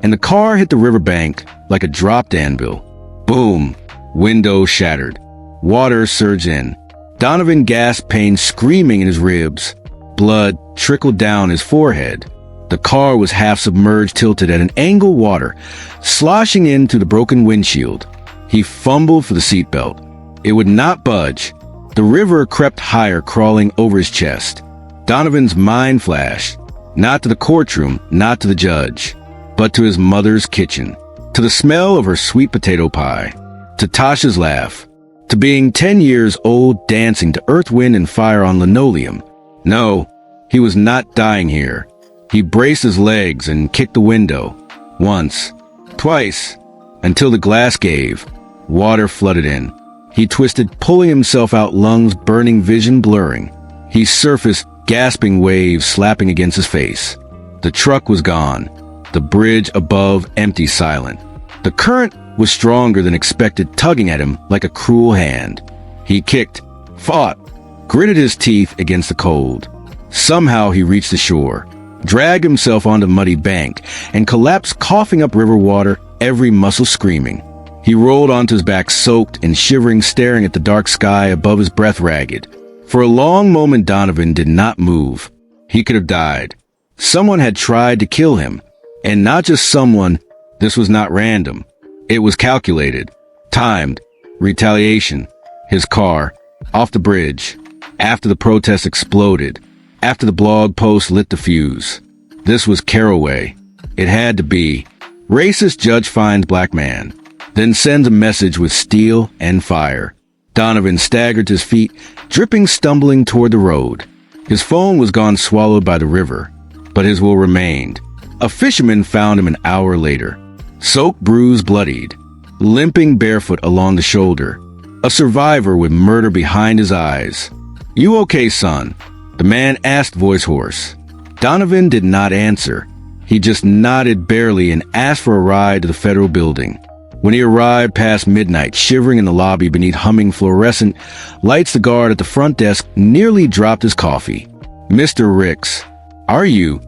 and the car hit the riverbank like a dropped anvil. Boom! Window shattered. Water surged in. Donovan gasped, pain screaming in his ribs. Blood trickled down his forehead. The car was half submerged, tilted at an angle, water sloshing in through the broken windshield. He fumbled for the seatbelt. It would not budge. The river crept higher, crawling over his chest. Donovan's mind flashed, not to the courtroom, not to the judge, but to his mother's kitchen, to the smell of her sweet potato pie, to Tasha's laugh, to being 10 years old dancing to Earth, Wind, and Fire on linoleum. No, he was not dying here. He braced his legs and kicked the window. Once, twice, until the glass gave. Water flooded in. He twisted, pulling himself out, lungs burning, vision blurring. He surfaced, gasping, waves slapping against his face. The truck was gone. The bridge above empty, silent. The current was stronger than expected, tugging at him like a cruel hand. He kicked, fought, gritted his teeth against the cold. Somehow he reached the shore, dragged himself onto the muddy bank, and collapsed, coughing up river water, every muscle screaming. He rolled onto his back, soaked and shivering, staring at the dark sky above, his breath ragged. For a long moment, Donovan did not move. He could have died. Someone had tried to kill him. And not just someone. This was not random. It was calculated, timed, retaliation. His car, off the bridge, after the protest exploded, after the blog post lit the fuse. This was Carroway. It had to be. Racist judge finds black man, then sends a message with steel and fire. Donovan staggered to his feet, dripping, stumbling toward the road. His phone was gone, swallowed by the river, but his will remained. A fisherman found him an hour later, soaked, bruised, bloodied, limping barefoot along the shoulder. A survivor with murder behind his eyes. "You okay, son?" the man asked, voice hoarse. Donovan did not answer. He just nodded barely and asked for a ride to the federal building. When he arrived past midnight, shivering in the lobby beneath humming fluorescent lights, the guard at the front desk nearly dropped his coffee. "Mr. Ricks, are you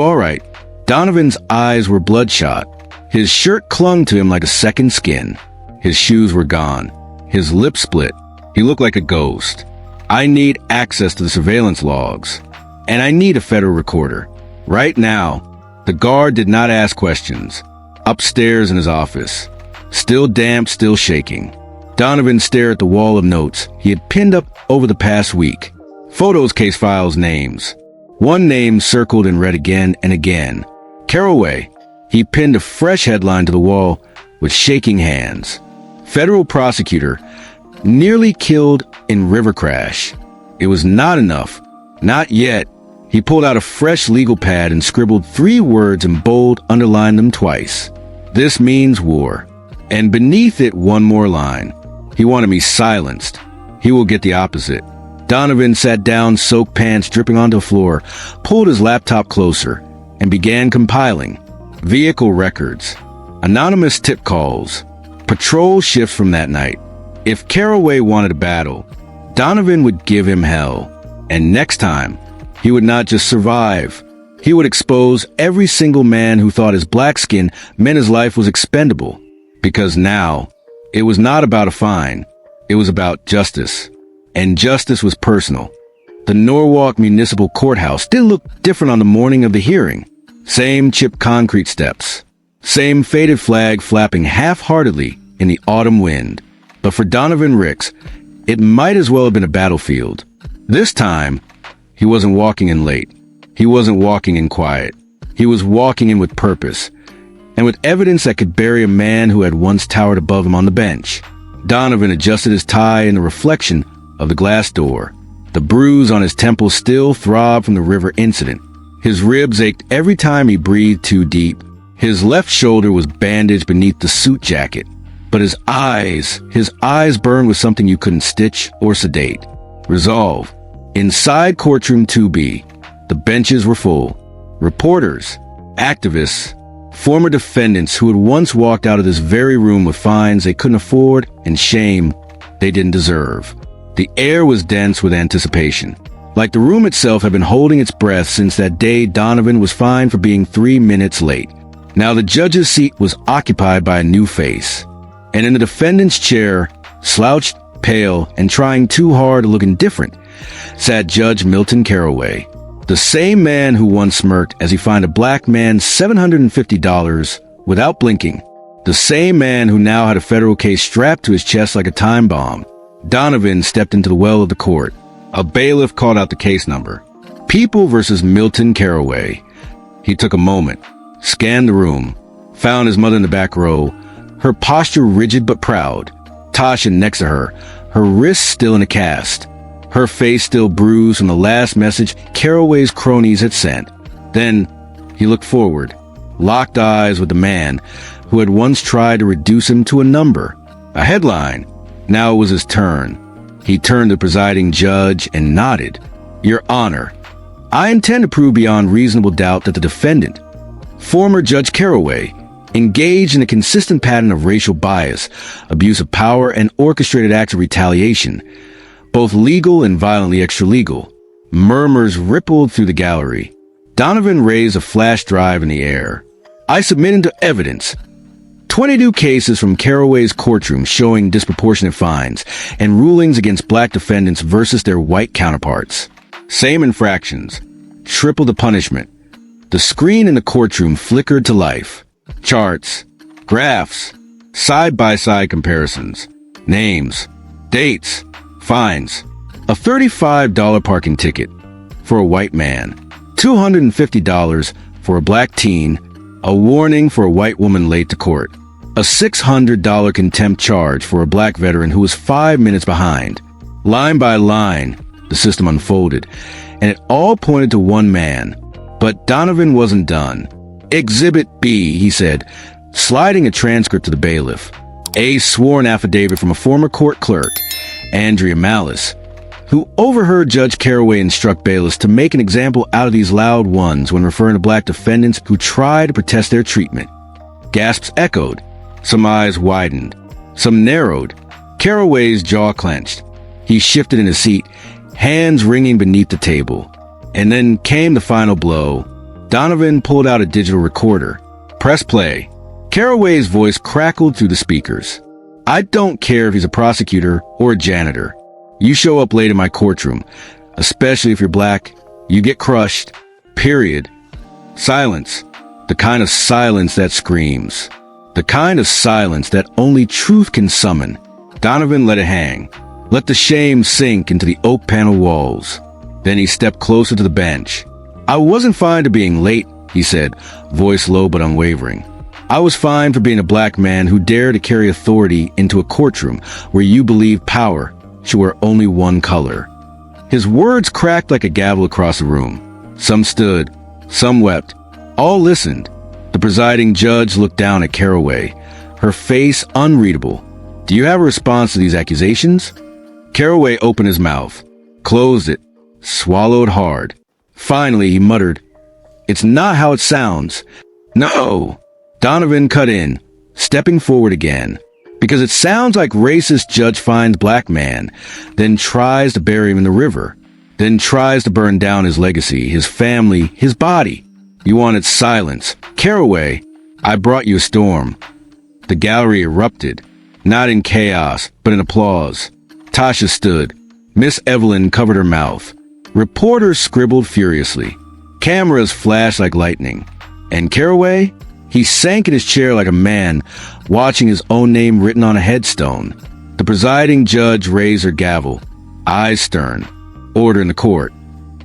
all right?" Donovan's eyes were bloodshot. His shirt clung to him like a second skin. His shoes were gone. His lips split. He looked like a ghost. "I need access to the surveillance logs. And I need a federal recorder. Right now." The guard did not ask questions. Upstairs in his office, still damp, still shaking, Donovan stared at the wall of notes he had pinned up over the past week. Photos, case files, names. One name circled and read again and again. Carroway. He pinned a fresh headline to the wall with shaking hands. Federal Prosecutor. Nearly killed in river crash. It was not enough. Not yet. He pulled out a fresh legal pad and scribbled 3 words in bold, underlined them twice. "This means war." And beneath it, one more line. "He wanted me silenced. He will get the opposite." Donovan sat down, soaked pants dripping onto the floor, pulled his laptop closer, and began compiling. Vehicle records, anonymous tip calls, patrol shifts from that night. If Carroway wanted a battle, Donovan would give him hell. And next time, he would not just survive. He would expose every single man who thought his black skin meant his life was expendable. Because now, it was not about a fine. It was about justice. And justice was personal. The Norwalk Municipal Courthouse still looked different on the morning of the hearing. Same chipped concrete steps. Same faded flag flapping half-heartedly in the autumn wind. But for Donovan Ricks, it might as well have been a battlefield. This time, he wasn't walking in late. He wasn't walking in quiet. He was walking in with purpose, and with evidence that could bury a man who had once towered above him on the bench. Donovan adjusted his tie in the reflection of the glass door. The bruise on his temple still throbbed from the river incident. His ribs ached every time he breathed too deep. His left shoulder was bandaged beneath the suit jacket. But his eyes burned with something you couldn't stitch or sedate. Resolve. Inside Courtroom 2B, the benches were full. Reporters, activists, former defendants who had once walked out of this very room with fines they couldn't afford and shame they didn't deserve. The air was dense with anticipation, like the room itself had been holding its breath since that day Donovan was fined for being 3 minutes late. Now the judge's seat was occupied by a new face, and in the defendant's chair, slouched, pale, and trying too hard to look indifferent, sat Judge Milton Carroway, the same man who once smirked as he fined a black man $750 without blinking, the same man who now had a federal case strapped to his chest like a time bomb. Donovan stepped into the well of the court. A bailiff called out the case number. People versus Milton Carroway. He took a moment, scanned the room, found his mother in the back row, her posture rigid but proud, Tasha next to her, her wrists still in a cast, her face still bruised from the last message Carroway's cronies had sent. Then he looked forward, locked eyes with the man who had once tried to reduce him to a number, a headline. Now it was his turn. He turned to the presiding judge and nodded. "Your Honor, I intend to prove beyond reasonable doubt that the defendant, former Judge Carroway, engaged in a consistent pattern of racial bias, abuse of power, and orchestrated acts of retaliation, both legal and violently extralegal." Murmurs rippled through the gallery. Donovan raised a flash drive in the air. "I submit into evidence 22 cases from Carroway's courtroom showing disproportionate fines and rulings against black defendants versus their white counterparts. Same infractions, triple the punishment." The screen in the courtroom flickered to life. Charts, graphs, side-by-side comparisons, names, dates, fines. A $35 parking ticket for a white man, $250 for a black teen, a warning for a white woman late to court, a $600 contempt charge for a black veteran who was 5 minutes behind. Line by line, the system unfolded, and it all pointed to one man. But Donovan wasn't done. "Exhibit B," he said, sliding a transcript to the bailiff. A sworn affidavit from a former court clerk, Andrea Malice, who overheard Judge Carroway instruct bailiffs to make an example out of these loud ones when referring to black defendants who try to protest their treatment. Gasps echoed. Some eyes widened. Some narrowed. Carroway's jaw clenched. He shifted in his seat, hands ringing beneath the table. And then came the final blow. Donovan pulled out a digital recorder. Press play. Carroway's voice crackled through the speakers. I don't care if he's a prosecutor or a janitor. You show up late in my courtroom, especially if you're black, you get crushed. Period. Silence. The kind of silence that screams. The kind of silence that only truth can summon. Donovan let it hang. Let the shame sink into the oak panel walls. Then he stepped closer to the bench. I wasn't fine to being late, he said, voice low but unwavering. I was fine for being a black man who dared to carry authority into a courtroom where you believe power should wear only one color. His words cracked like a gavel across the room. Some stood, some wept, all listened. The presiding judge looked down at Carroway, her face unreadable. Do you have a response to these accusations? Carroway opened his mouth, closed it, swallowed hard. Finally, he muttered, It's not how it sounds. No. Donovan cut in, stepping forward again. Because it sounds like racist judge finds black man, then tries to bury him in the river, then tries to burn down his legacy, his family, his body. You wanted silence. Carroway, I brought you a storm. The gallery erupted, not in chaos, but in applause. Tasha stood. Miss Evelyn covered her mouth. Reporters scribbled furiously. Cameras flashed like lightning. And Carroway? He sank in his chair like a man watching his own name written on a headstone. The presiding judge raised her gavel, eyes stern. Order in the court.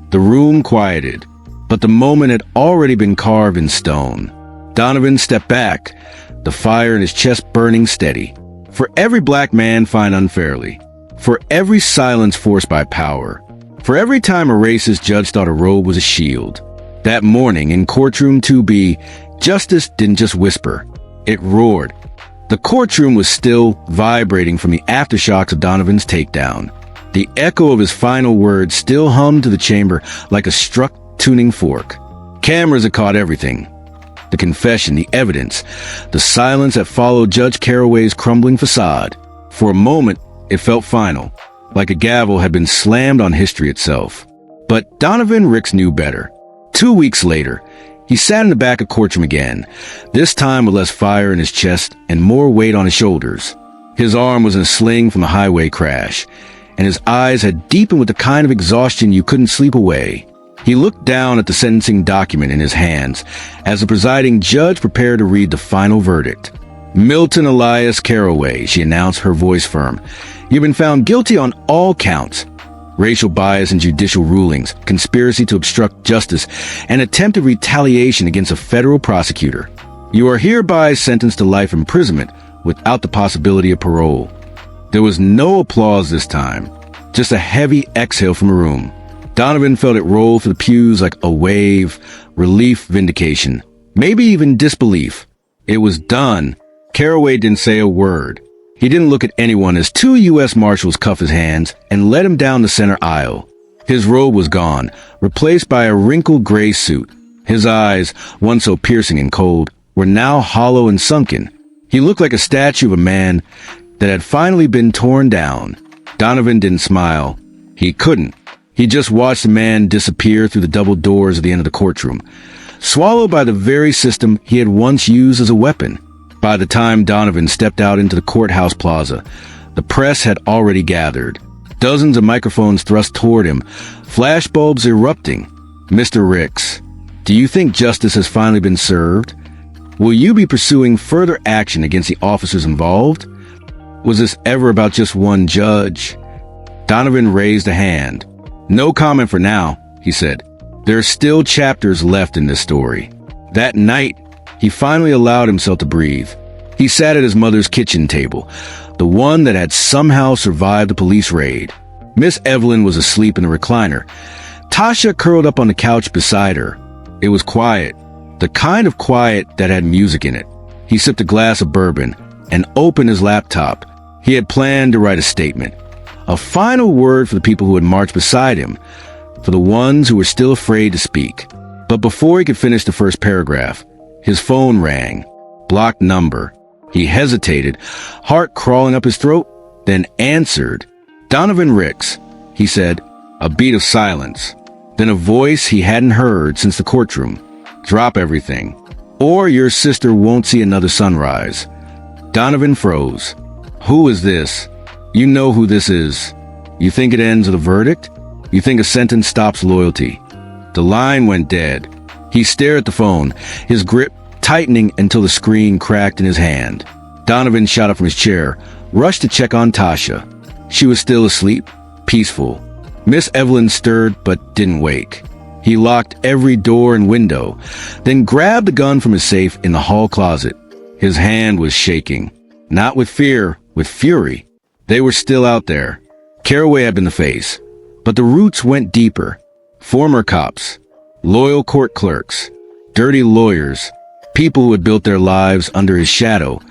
The room quieted, but the moment had already been carved in stone. Donovan stepped back, the fire in his chest burning steady. For every black man fined unfairly, for every silence forced by power, for every time a racist judge thought a robe was a shield. That morning in Courtroom 2B, justice didn't just whisper, it roared. The courtroom was still vibrating from the aftershocks of Donovan's takedown. The echo of his final words still hummed to the chamber like a struck tuning fork. Cameras had caught everything. The confession, the evidence, the silence that followed Judge Carroway's crumbling facade. For a moment, it felt final, like a gavel had been slammed on history itself. But Donovan Ricks knew better. 2 weeks later, he sat in the back of Courtroom again, this time with less fire in his chest and more weight on his shoulders. His arm was in a sling from the highway crash, and his eyes had deepened with the kind of exhaustion you couldn't sleep away. He looked down at the sentencing document in his hands as the presiding judge prepared to read the final verdict. Milton Elias Carroway, she announced, her voice firm. You've been found guilty on all counts. Racial bias in judicial rulings, conspiracy to obstruct justice, and attempted retaliation against a federal prosecutor. You are hereby sentenced to life imprisonment without the possibility of parole. There was no applause this time, just a heavy exhale from the room. Donovan felt it roll through the pews like a wave, relief, vindication, maybe even disbelief. It was done. Carroway didn't say a word. He didn't look at anyone as 2 U.S. Marshals cuffed his hands and led him down the center aisle. His robe was gone, replaced by a wrinkled gray suit. His eyes, once so piercing and cold, were now hollow and sunken. He looked like a statue of a man that had finally been torn down. Donovan didn't smile. He couldn't. He just watched the man disappear through the double doors at the end of the courtroom, swallowed by the very system he had once used as a weapon. By the time Donovan stepped out into the courthouse plaza, the press had already gathered. Dozens of microphones thrust toward him, flashbulbs erupting. Mr. Ricks, do you think justice has finally been served? Will you be pursuing further action against the officers involved? Was this ever about just one judge? Donovan raised a hand. No comment for now, he said. There are still chapters left in this story. That night, he finally allowed himself to breathe. He sat at his mother's kitchen table, the one that had somehow survived the police raid. Miss Evelyn was asleep in the recliner. Tasha curled up on the couch beside her. It was quiet, the kind of quiet that had music in it. He sipped a glass of bourbon and opened his laptop. He had planned to write a statement, a final word for the people who had marched beside him, for the ones who were still afraid to speak. But before he could finish the first paragraph, his phone rang. Blocked number. He hesitated, heart crawling up his throat, then answered. "Donovan Ricks," he said. A beat of silence. Then a voice he hadn't heard since the courtroom. "Drop everything, or your sister won't see another sunrise." Donovan froze. "Who is this? You know who this is. You think it ends with a verdict? You think a sentence stops loyalty?" The line went dead. He stared at the phone, his grip tightening until the screen cracked in his hand. Donovan shot up from his chair, rushed to check on Tasha. She was still asleep, peaceful. Miss Evelyn stirred but didn't wake. He locked every door and window, then grabbed the gun from his safe in the hall closet. His hand was shaking. Not with fear, with fury. They were still out there. Carroway had been the face, but the roots went deeper. Former cops, loyal court clerks, dirty lawyers, people who had built their lives under his shadow,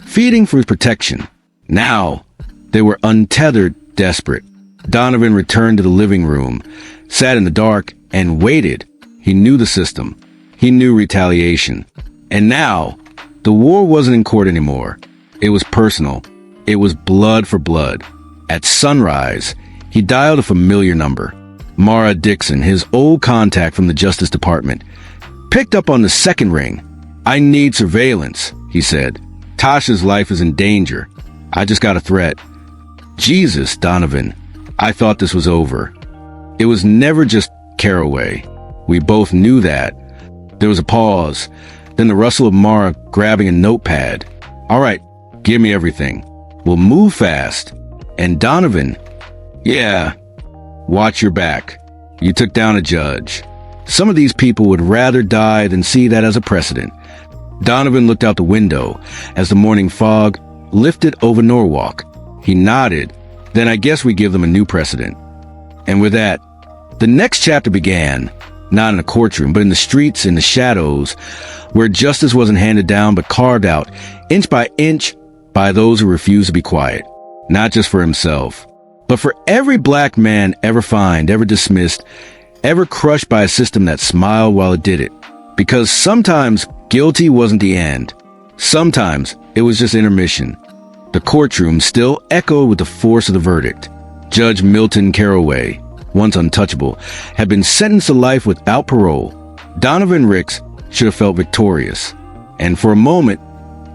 feeding for his protection. Now, they were untethered, desperate. Donovan returned to the living room, sat in the dark, and waited. He knew the system. He knew retaliation. And now, the war wasn't in court anymore. It was personal. It was blood for blood. At sunrise, he dialed a familiar number. Mara Dixon, his old contact from the Justice Department, picked up on the second ring. "I need surveillance," he said. "Tasha's life is in danger. I just got a threat." "Jesus, Donovan. I thought this was over." It was never just Carroway. We both knew that. There was a pause, then the rustle of Mara grabbing a notepad. "All right, give me everything. We'll move fast." And Donovan, "Yeah, watch your back. You took down a judge. Some of these people would rather die than see that as a precedent." Donovan looked out the window as the morning fog lifted over Norwalk. He nodded. "Then I guess we give them a new precedent." And with that, the next chapter began, not in a courtroom, but in the streets, in the shadows, where justice wasn't handed down but carved out, inch by inch, by those who refused to be quiet. Not just for himself, but for every black man ever fined, ever dismissed, ever crushed by a system that smiled while it did it. Because sometimes guilty wasn't the end. Sometimes it was just intermission. The courtroom still echoed with the force of the verdict. Judge Milton Carroway, once untouchable, had been sentenced to life without parole. Donovan Ricks should have felt victorious. And for a moment,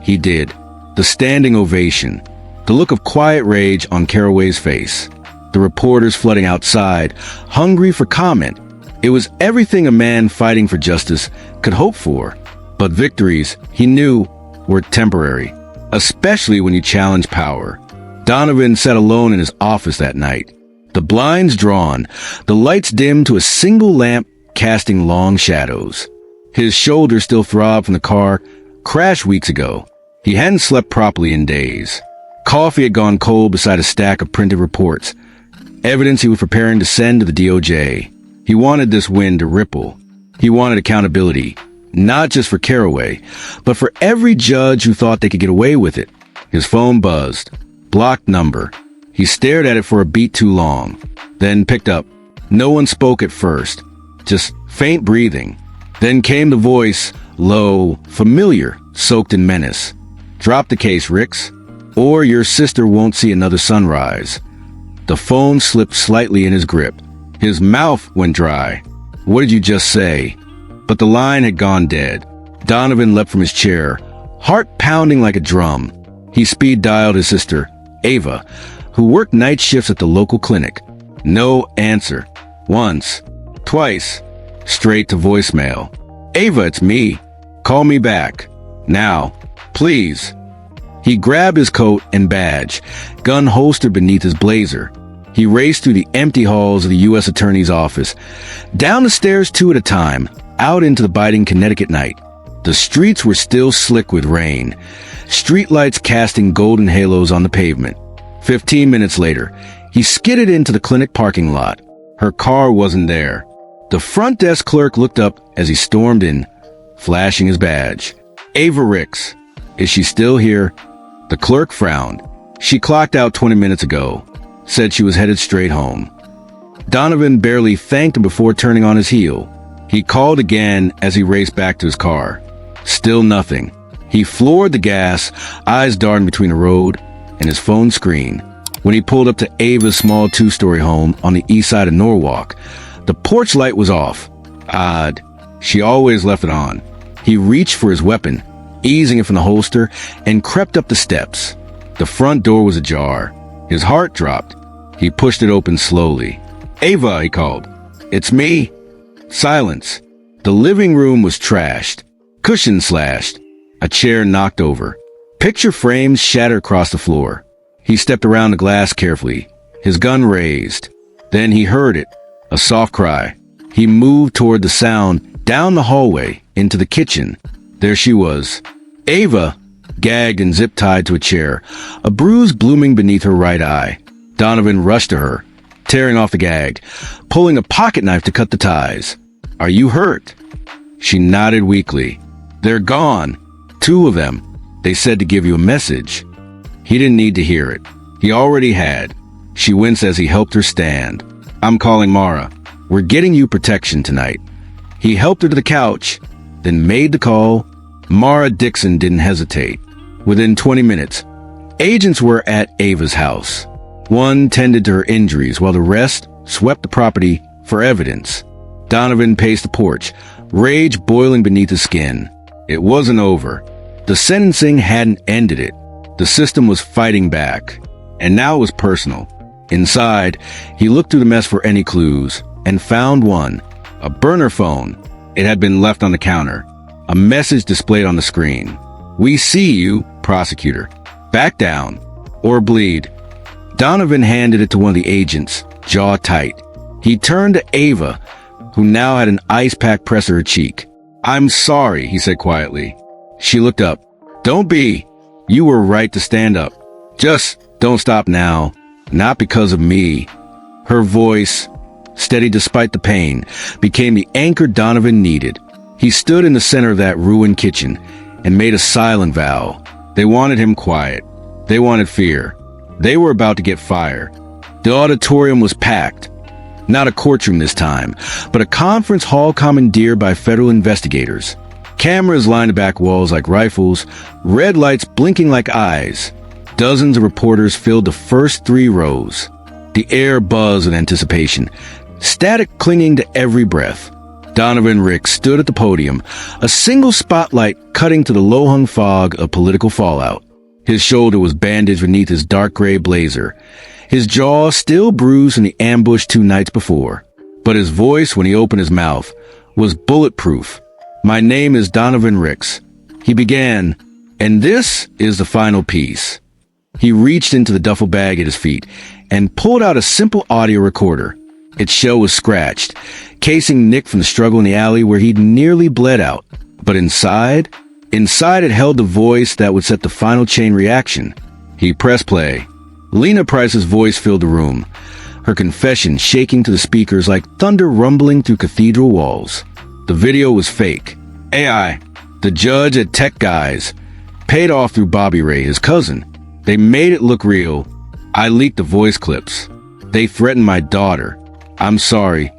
he did. The standing ovation, the look of quiet rage on Carroway's face, the reporters flooding outside, hungry for comment. It was everything a man fighting for justice could hope for. But victories, he knew, were temporary, especially when you challenge power. Donovan sat alone in his office that night, the blinds drawn, the lights dimmed to a single lamp casting long shadows. His shoulders still throbbed from the car crash weeks ago. He hadn't slept properly in days. Coffee had gone cold beside a stack of printed reports, evidence he was preparing to send to the DOJ. He wanted this win to ripple. He wanted accountability, not just for Carroway, but for every judge who thought they could get away with it. His phone buzzed. Blocked number. He stared at it for a beat too long, then picked up. No one spoke at first, just faint breathing. Then came the voice, low, familiar, soaked in menace. "Drop the case, Ricks, or your sister won't see another sunrise." The phone slipped slightly in his grip. His mouth went dry. "What did you just say?" But the line had gone dead. Donovan leapt from his chair, heart pounding like a drum. He speed-dialed his sister, Ava, who worked night shifts at the local clinic. No answer. Once. Twice. Straight to voicemail. "Ava, it's me. Call me back. Now. Please." He grabbed his coat and badge, gun holstered beneath his blazer. He raced through the empty halls of the U.S. Attorney's office, down the stairs two at a time, out into the biting Connecticut night. The streets were still slick with rain, streetlights casting golden halos on the pavement. 15 minutes later, he skidded into the clinic parking lot. Her car wasn't there. The front desk clerk looked up as he stormed in, flashing his badge. "Ava Ricks." Is she still here? The clerk frowned. She clocked out 20 minutes ago. Said she was headed straight home. Donovan barely thanked him before turning on his heel. He called again as he raced back to his car. Still nothing. He floored the gas, eyes darting between the road and his phone screen. When he pulled up to Ava's small two-story home on the east side of Norwalk, the porch light was off. Odd. She always left it on. He reached for his weapon, easing it from the holster, and crept up the steps. The front door was ajar. His heart dropped. He pushed it open slowly. "Ava," he called. "It's me." Silence. The living room was trashed. Cushions slashed. A chair knocked over. Picture frames shattered across the floor. He stepped around the glass carefully, his gun raised. Then he heard it, a soft cry. He moved toward the sound, down the hallway, into the kitchen. There she was. Ava, gagged and zip-tied to a chair, a bruise blooming beneath her right eye. Donovan rushed to her, tearing off the gag, pulling a pocket knife to cut the ties. "Are you hurt?" She nodded weakly. "They're gone. 2 of them. They said to give you a message." He didn't need to hear it. He already had. She winced as he helped her stand. "I'm calling Mara. We're getting you protection tonight." He helped her to the couch, then made the call. Mara Dixon didn't hesitate. Within 20 minutes, agents were at Ava's house. One tended to her injuries while the rest swept the property for evidence. Donovan paced the porch, rage boiling beneath his skin. It wasn't over. The sentencing hadn't ended it. The system was fighting back, and now it was personal. Inside, he looked through the mess for any clues, and found one. A burner phone. It had been left on the counter. A message displayed on the screen. "We see you, prosecutor. Back down, or bleed." Donovan handed it to one of the agents, jaw tight. He turned to Ava, who now had an ice pack pressed to her cheek. "I'm sorry," he said quietly. She looked up. "Don't be. You were right to stand up. Just don't stop now. Not because of me." Her voice, steady despite the pain, became the anchor Donovan needed. He stood in the center of that ruined kitchen and made a silent vow. They wanted him quiet. They wanted fear. They were about to get fired. The auditorium was packed. Not a courtroom this time, but a conference hall commandeered by federal investigators. Cameras lined the back walls like rifles, red lights blinking like eyes. Dozens of reporters filled the first 3 rows. The air buzzed with anticipation, static clinging to every breath. Donovan Ricks stood at the podium, a single spotlight cutting to the low-hung fog of political fallout. His shoulder was bandaged beneath his dark gray blazer, his jaw still bruised from the ambush 2 nights before. But his voice, when he opened his mouth, was bulletproof. "My name is Donovan Ricks," he began, "and this is the final piece." He reached into the duffel bag at his feet and pulled out a simple audio recorder. Its shell was scratched, casing nicked from the struggle in the alley where he'd nearly bled out. But inside it held the voice that would set the final chain reaction. He pressed play. Lena Price's voice filled the room, her confession shaking to the speakers like thunder rumbling through cathedral walls. The video was fake. AI. The judge at Tech Guys. Paid off through Bobby Ray, his cousin. They made it look real. I leaked the voice clips. They threatened my daughter. I'm sorry.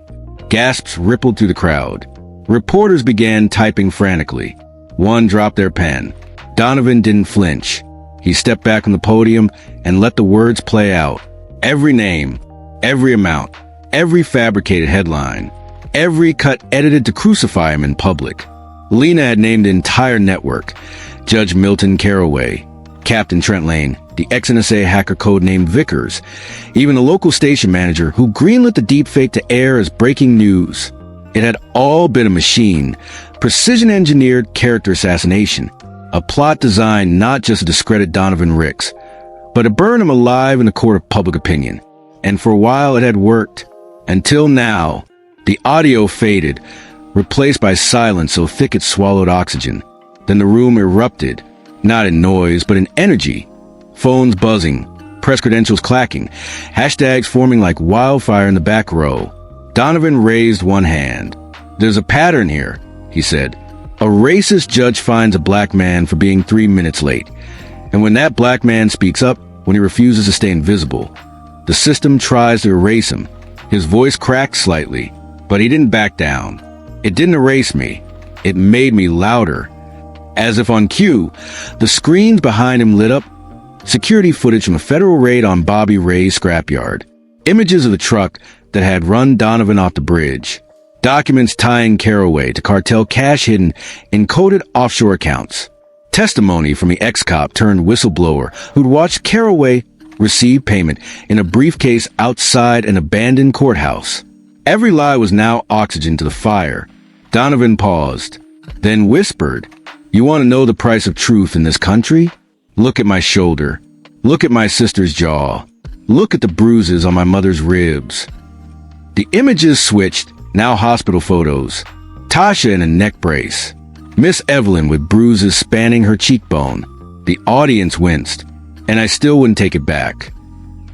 Gasps rippled through the crowd. Reporters began typing frantically. One dropped their pen. Donovan didn't flinch. He stepped back from the podium and let the words play out. Every name, every amount, every fabricated headline, every cut edited to crucify him in public. Lena had named the entire network. Judge Milton Carroway, Captain Trent Lane, the ex-NSA hacker codenamed Vickers, even the local station manager who greenlit the deepfake to air as breaking news. It had all been a machine, precision-engineered character assassination, a plot designed not just to discredit Donovan Ricks, but to burn him alive in the court of public opinion. And for a while it had worked. Until now, the audio faded, replaced by silence so thick it swallowed oxygen. Then the room erupted, not in noise, but in energy. Phones buzzing, press credentials clacking, hashtags forming like wildfire in the back row. Donovan raised one hand. There's a pattern here, he said. A racist judge finds a black man for being 3 minutes late. And when that black man speaks up, when he refuses to stay invisible, the system tries to erase him. His voice cracked slightly, but he didn't back down. It didn't erase me. It made me louder. As if on cue, the screens behind him lit up. Security footage from a federal raid on Bobby Ray's scrapyard. Images of the truck that had run Donovan off the bridge. Documents tying Carroway to cartel cash hidden in coded offshore accounts. Testimony from the ex-cop turned whistleblower who'd watched Carroway receive payment in a briefcase outside an abandoned courthouse. Every lie was now oxygen to the fire. Donovan paused, then whispered, "You want to know the price of truth in this country? Look at my shoulder. Look at my sister's jaw. Look at the bruises on my mother's ribs." The images switched, now hospital photos. Tasha in a neck brace. Miss Evelyn with bruises spanning her cheekbone. The audience winced, and I still wouldn't take it back.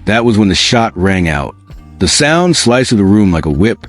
That was when the shot rang out. The sound sliced through the room like a whip.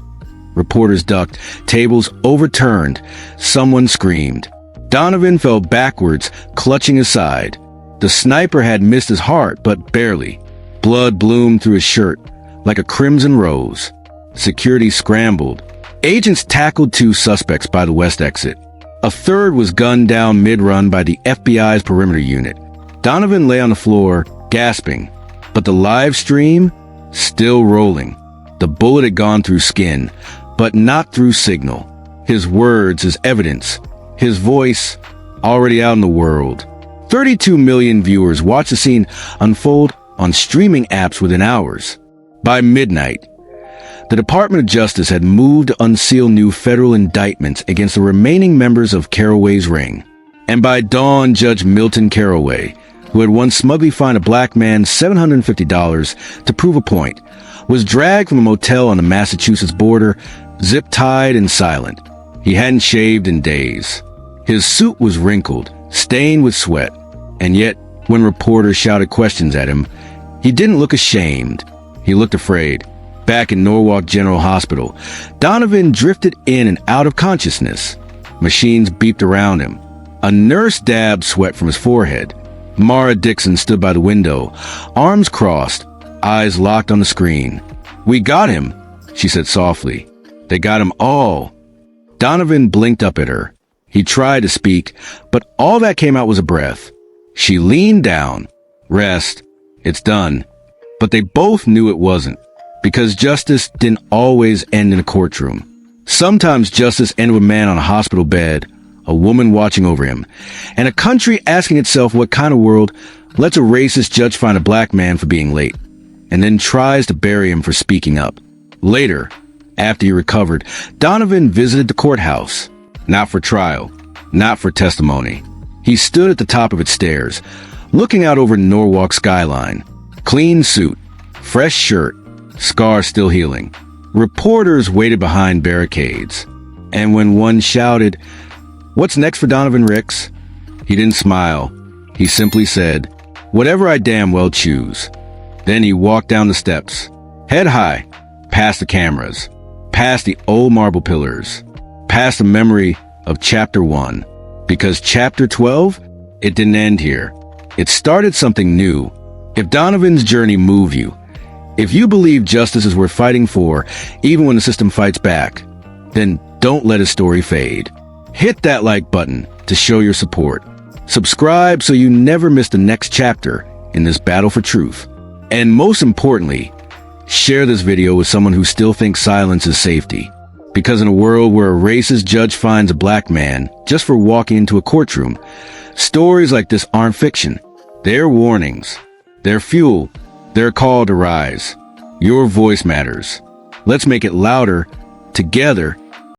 Reporters ducked, tables overturned. Someone screamed. Donovan fell backwards, clutching his side. The sniper had missed his heart, but barely. Blood bloomed through his shirt, like a crimson rose. Security scrambled. Agents tackled 2 suspects by the west exit. A third was gunned down mid-run by the FBI's perimeter unit. Donovan lay on the floor, gasping. But the live stream? Still rolling. The bullet had gone through skin, but not through signal. His words, his evidence, his voice, already out in the world. 32 million viewers watched the scene unfold on streaming apps within hours. By midnight, the Department of Justice had moved to unseal new federal indictments against the remaining members of Carroway's ring. And by dawn, Judge Milton Carroway, who had once smugly fined a black man $750 to prove a point, was dragged from a motel on the Massachusetts border, zip-tied and silent. He hadn't shaved in days. His suit was wrinkled, stained with sweat, and yet, when reporters shouted questions at him, he didn't look ashamed. He looked afraid. Back in Norwalk General Hospital, Donovan drifted in and out of consciousness. Machines beeped around him. A nurse dabbed sweat from his forehead. Mara Dixon stood by the window, arms crossed, eyes locked on the screen. "We got him," she said softly. "They got him all." Donovan blinked up at her. He tried to speak, but all that came out was a breath. She leaned down. "Rest. It's done." But they both knew it wasn't. Because justice didn't always end in a courtroom. Sometimes justice ended with a man on a hospital bed, a woman watching over him, and a country asking itself what kind of world lets a racist judge find a black man for being late, and then tries to bury him for speaking up. Later, after he recovered, Donovan visited the courthouse. Not for trial, not for testimony. He stood at the top of its stairs, looking out over Norwalk skyline. Clean suit, fresh shirt, scar still healing. Reporters waited behind barricades. And when one shouted, "What's next for Donovan Ricks?" he didn't smile. He simply said, "Whatever I damn well choose." Then he walked down the steps, head high, past the cameras, past the old marble pillars, past the memory of Chapter 1. Because Chapter 12, it didn't end here. It started something new. If Donovan's journey moved you, if you believe justice is worth fighting for, even when the system fights back, then don't let his story fade. Hit that like button to show your support. Subscribe so you never miss the next chapter in this battle for truth. And most importantly, share this video with someone who still thinks silence is safety. Because in a world where a racist judge finds a black man just for walking into a courtroom, stories like this aren't fiction. They're warnings. They're fuel. They're a call to rise. Your voice matters. Let's make it louder, together,